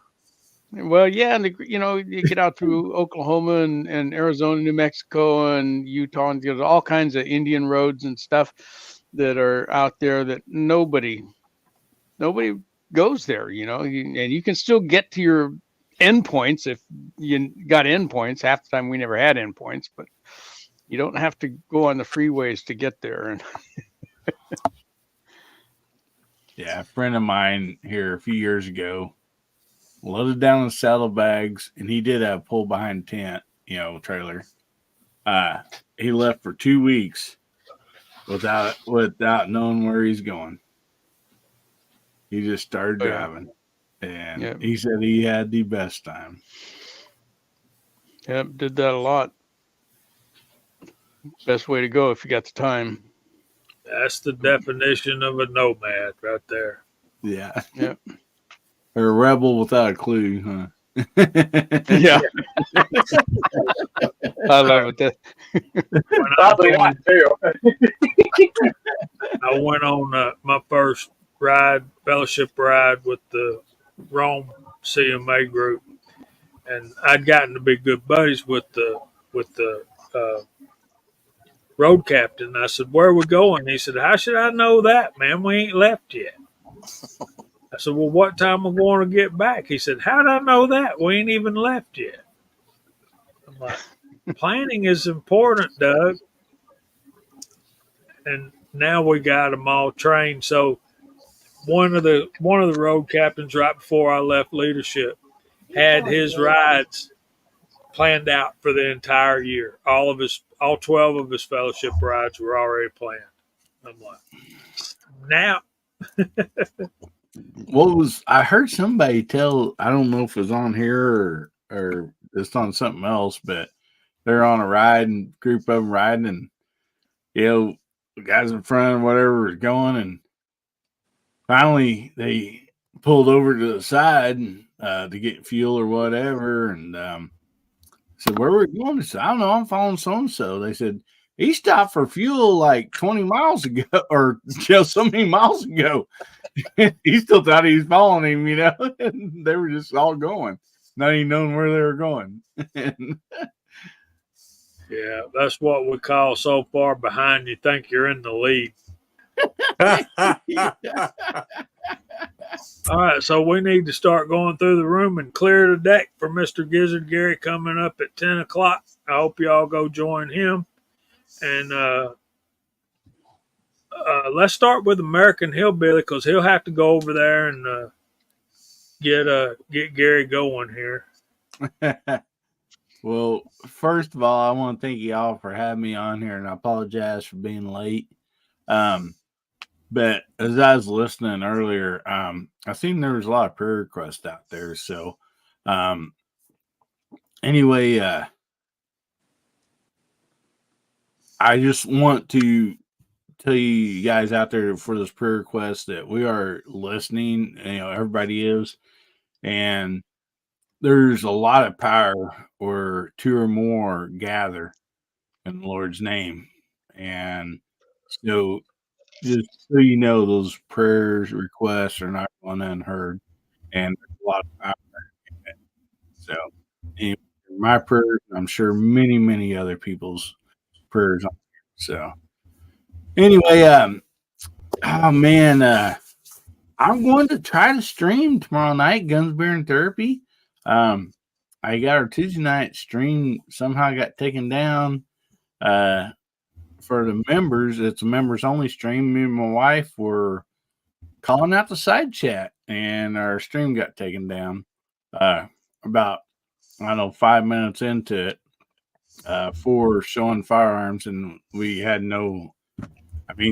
well, yeah, and you get out through Oklahoma and Arizona, New Mexico, and Utah, and there's all kinds of Indian roads and stuff that are out there that nobody goes there. And you can still get to your endpoints if you got endpoints. Half the time we never had endpoints, but you don't have to go on the freeways to get there. And Yeah, a friend of mine here a few years ago loaded down his saddlebags, and he did a pull behind tent, trailer. He left for 2 weeks without knowing where he's going. He just started driving, and he said he had the best time. Yep, did that a lot. Best way to go if you got the time. That's the definition of a nomad right there. Yeah. Yep. Or a rebel without a clue, huh? Yeah. I love it. Probably not too. I went on my first fellowship ride with the Rome CMA group, and I'd gotten to be good buddies with the road captain. I said, "Where are we going?" He said, "How should I know that, man? We ain't left yet." I said, "Well, what time are we going to get back?" He said, "How did I know that? We ain't even left yet." I'm like, planning is important, Doug. And now we got them all trained. So one of the road captains right before I left leadership had his rides planned out for the entire year. All 12 of his fellowship rides were already planned. I'm like, now. I heard somebody tell, I don't know if it was on here or it's on something else, but they're on a ride and group of them riding, and the guys in front or whatever was going, and finally they pulled over to the side to get fuel or whatever, and said, "Where are we going?" I said, "I don't know, I'm following so and so." They said, "He stopped for fuel like 20 miles ago, or so many miles ago." He still thought he was following him, and they were just all going, not even knowing where they were going. Yeah, that's what we call so far behind you think you're in the lead. All right, so we need to start going through the room and clear the deck for Mr. Gizzard Gary coming up at 10 o'clock. I hope you all go join him. And let's start with American Hillbilly, because he'll have to go over there and get Gary going here. Well, first of all, I want to thank you all for having me on here, and I apologize for being late. But as I was listening earlier, I seen there was a lot of prayer requests out there. So, anyway, I just want to tell you guys out there for this prayer request that we are listening. Everybody is, and there's a lot of power where two or more gather in the Lord's name. And so just so you know, those prayers, requests are not going unheard. And there's a lot of power in it. So anyway, my prayers, I'm sure many, many other people's prayers. So anyway, oh man, I'm going to try to stream tomorrow night, Guns, Beer, and Therapy. I got our Tuesday night stream somehow got taken down. For the members, it's a members only stream. Me and my wife were calling out the side chat, and our stream got taken down. About 5 minutes into it, for showing firearms, and we had no.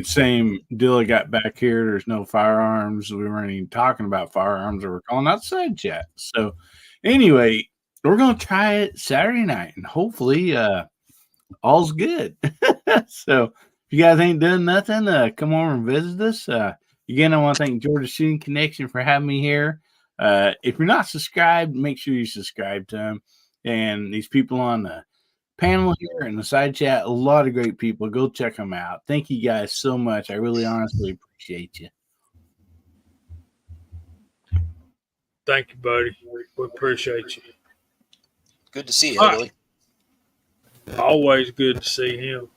Same deal. I got back here. There's no firearms. We weren't even talking about firearms. Or we're calling out the side chat. So Anyway, we're gonna try it Saturday night, and hopefully, all's good. So, if you guys ain't done nothing, come over and visit us. Again, I want to thank Georgia Shooting Connection for having me here. If you're not subscribed, make sure you subscribe to them. And these people on the panel here and the side chat, a lot of great people. Go check them out. Thank you guys so much. I really honestly appreciate you. Thank you, buddy. We appreciate you. Good to see you, All right. Billy. Always good to see him.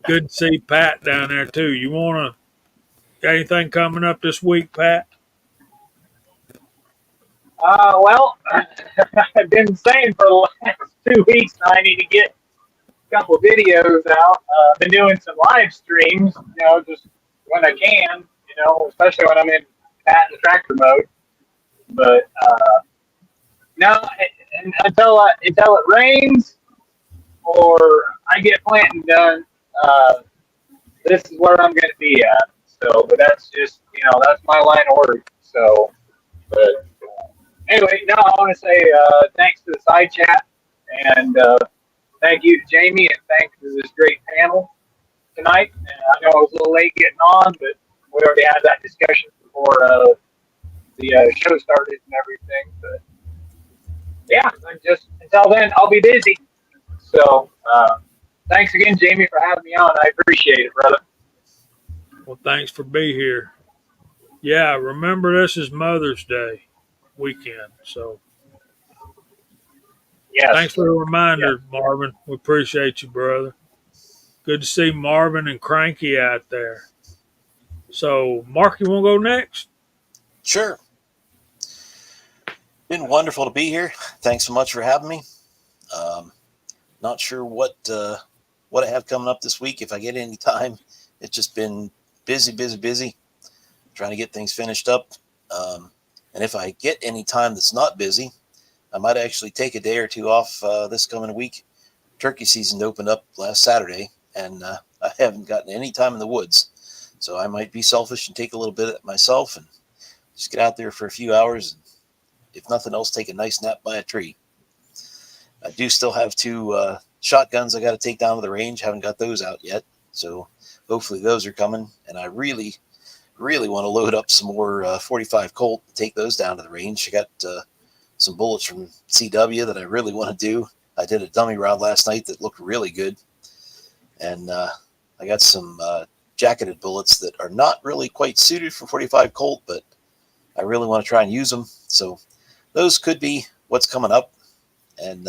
Good to see Pat down there too. You wanna got anything coming up this week, Pat? Well, I've been saying for the last 2 weeks now I need to get a couple of videos out. I've been doing some live streams, just when I can, especially when I'm in Pat and the tractor mode. But no, until it rains or I get planting done, this is where I'm going to be at. So, but that's just, that's my line of work. So, but anyway, no, I want to say thanks to the side chat and thank you to Jamie and thanks to this great panel tonight. And I know I was a little late getting on, but we already had that discussion before the show started and everything. But yeah, until then, I'll be busy. So thanks again, Jamie, for having me on. I appreciate it, brother. Well, thanks for being here. Yeah, remember this is Mother's Day weekend, so Yes. thanks for the reminder, Marvin. We appreciate you, brother. Good to see Marvin and Cranky out there. So, Mark, you want to go next? Sure. Been wonderful to be here. Thanks so much for having me. Not sure what I have coming up this week. If I get any time, it's just been busy, trying to get things finished up. And if I get any time that's not busy, I might actually take a day or two off this coming week. Turkey season opened up last Saturday, and I haven't gotten any time in the woods. So I might be selfish and take a little bit myself and just get out there for a few hours. And if nothing else, take a nice nap by a tree. I do still have 2 shotguns I got to take down to the range. Haven't got those out yet. So hopefully those are coming. And I really want to load up some more 45 Colt and take those down to the range. I got some bullets from CW that I really want to do. I did a dummy round last night that looked really good. And I got some jacketed bullets that are not really quite suited for 45 Colt, but I really want to try and use them. So those could be what's coming up. And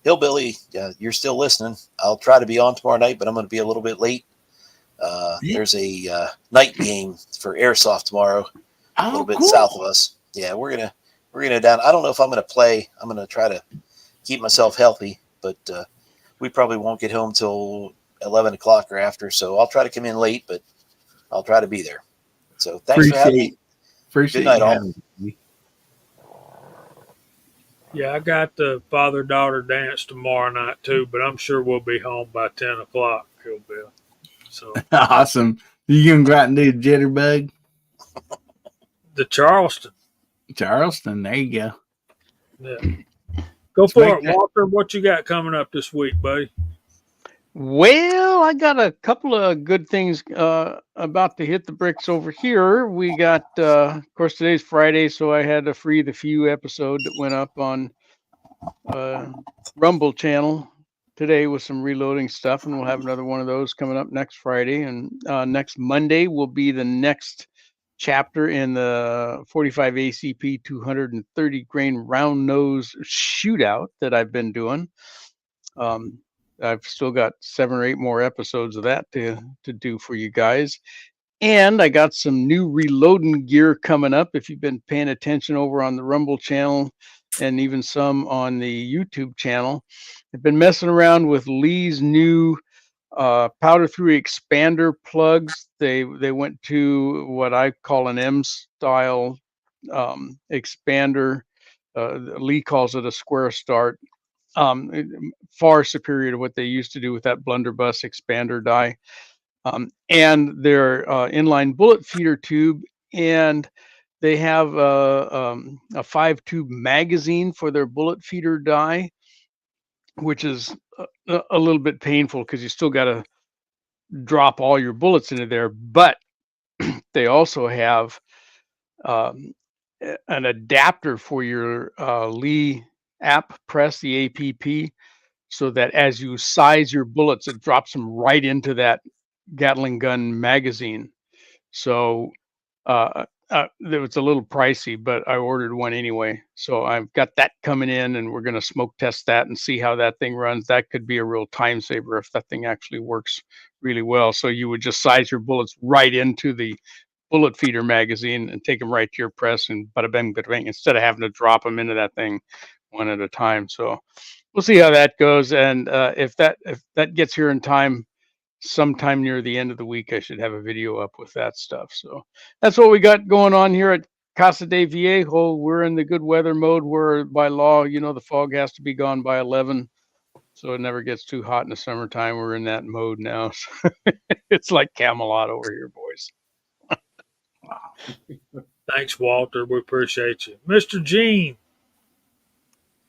Hillbilly, you're still listening. I'll try to be on tomorrow night, but I'm going to be a little bit late. There's a night game for airsoft tomorrow, a little bit south of us. Yeah, we're gonna down. I don't know if I'm gonna play. I'm gonna try to keep myself healthy, but we probably won't get home till 11 o'clock or after. So I'll try to come in late, but I'll try to be there. So thanks for having me. Good night, all. Yeah, I got the father-daughter dance tomorrow night too, but I'm sure we'll be home by 10 o'clock, Bill. So awesome. You gonna go out and do the jitterbug? The Charleston. There you go. Yeah. Go for it, Walter. What you got coming up this week, buddy? Well, I got a couple of good things about to hit the bricks over here. We got, of course, today's Friday, so I had to free the few episode that went up on Rumble channel today with some reloading stuff, and we'll have another one of those coming up next Friday. And next Monday will be the next chapter in the 45 ACP 230 grain round nose shootout that I've been doing. I've still got 7 or 8 more episodes of that to do for you guys. And I got some new reloading gear coming up. If you've been paying attention over on the Rumble channel and even some on the YouTube channel, I've been messing around with Lee's new powder through expander plugs. They went to what I call an M style expander. Lee calls it a square start. Far superior to what they used to do with that blunderbuss expander die. And their inline bullet feeder tube and They have a 5-tube magazine for their bullet feeder die, which is a little bit painful because you still got to drop all your bullets into there. But they also have an adapter for your Lee app press, the APP, so that as you size your bullets, it drops them right into that Gatling gun magazine. So it was a little pricey, but I ordered one anyway. So I've got that coming in, and we're going to smoke test that and see how that thing runs. That could be a real time saver if that thing actually works really well. So you would just size your bullets right into the bullet feeder magazine and take them right to your press, and bada bing, bada bing, instead of having to drop them into that thing one at a time. So we'll see how that goes. And if that gets here in time, sometime near the end of the week, I should have a video up with that stuff. So that's what we got going on here at Casa de Viejo. We're in the good weather mode where by law, the fog has to be gone by 11. So it never gets too hot in the summertime. We're in that mode now. So it's like Camelot over here, boys. Thanks, Walter. We appreciate you. Mr. Gene.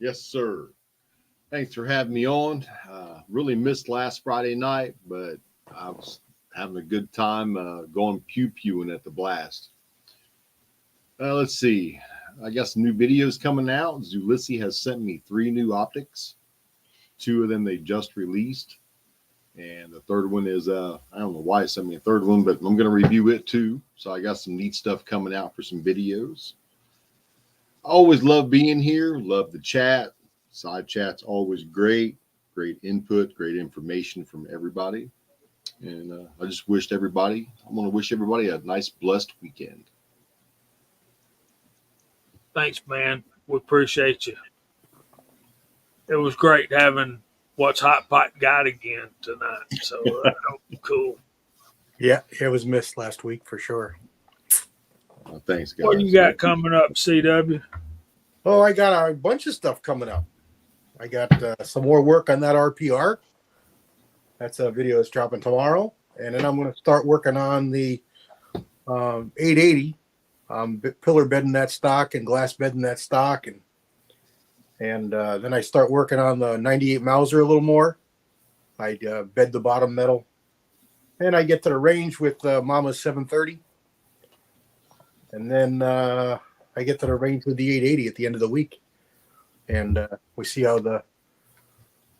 Yes, sir. Thanks for having me on. Really missed last Friday night, but I was having a good time going pew-pewing at the blast. Let's see. I guess new videos coming out. Zulisi has sent me 3 new optics. 2 of them they just released. And the third one is, I don't know why he sent me a third one, but I'm going to review it too. So I got some neat stuff coming out for some videos. I always love being here. Love the chat. Side chat's always great. Great input, great information from everybody. And I just wished everybody, I'm going to wish everybody a nice, blessed weekend. Thanks, man. We appreciate you. It was great having What's Hot Pot Got again tonight. So that was cool. Yeah, it was missed last week for sure. Thanks, guys. What you got coming up, CW? Oh, I got a bunch of stuff coming up. I got some more work on that RPR. That's a video that's dropping tomorrow. And then I'm going to start working on the 880 pillar bed in that stock and glass bed in that stock. And then I start working on the 98 Mauser a little more. I bed the bottom metal. And I get to the range with Mama's 730. And then I get to the range with the 880 at the end of the week. And we see how the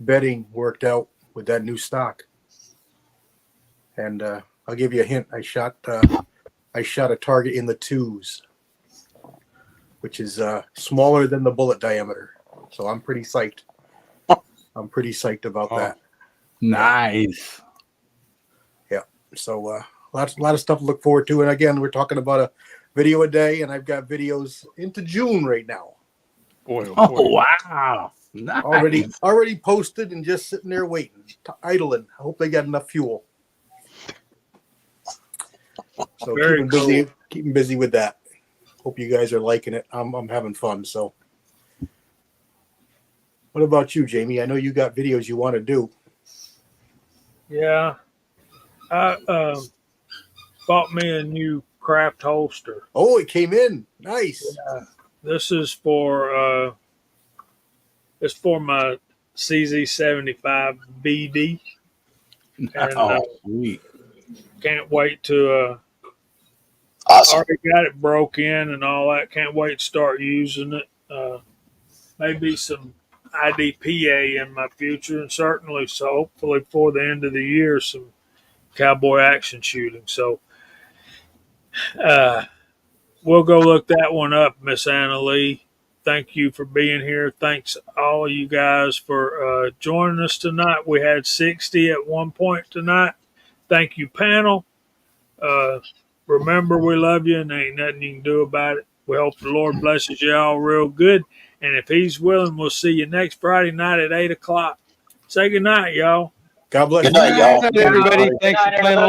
bedding worked out with that new stock. And I'll give you a hint. I shot a target in the 2s, which is smaller than the bullet diameter. So I'm pretty psyched. I'm pretty psyched about that. Nice. Yeah. So a lot of stuff to look forward to. And again, we're talking about a video a day, and I've got videos into June right now. Boy, oh boy. Oh, wow. Nice. Already posted and just sitting there waiting, idling. I hope they got enough fuel. So Very keeping busy with that. Hope you guys are liking it. I'm having fun. So what about you, Jamie? I know you got videos you want to do. Yeah. I bought me a new craft holster. Oh, it came in. Nice. This is for my CZ75 BD. And Sweet. can't wait to Awesome. already got it broke in and all that. Can't wait to start using it. Maybe some IDPA in my future, and certainly, so hopefully before the end of the year, some cowboy action shooting. So we'll go look that one up, Miss Anna Lee. Thank you for being here. Thanks all of you guys for joining us tonight. We had 60 at one point tonight. Thank you, panel. Remember, we love you, and there ain't nothing you can do about it. We hope the Lord blesses you all real good. And if he's willing, we'll see you next Friday night at 8 o'clock. Say good night, y'all. God bless Good you. night, y'all. Everybody, thanks for playing along.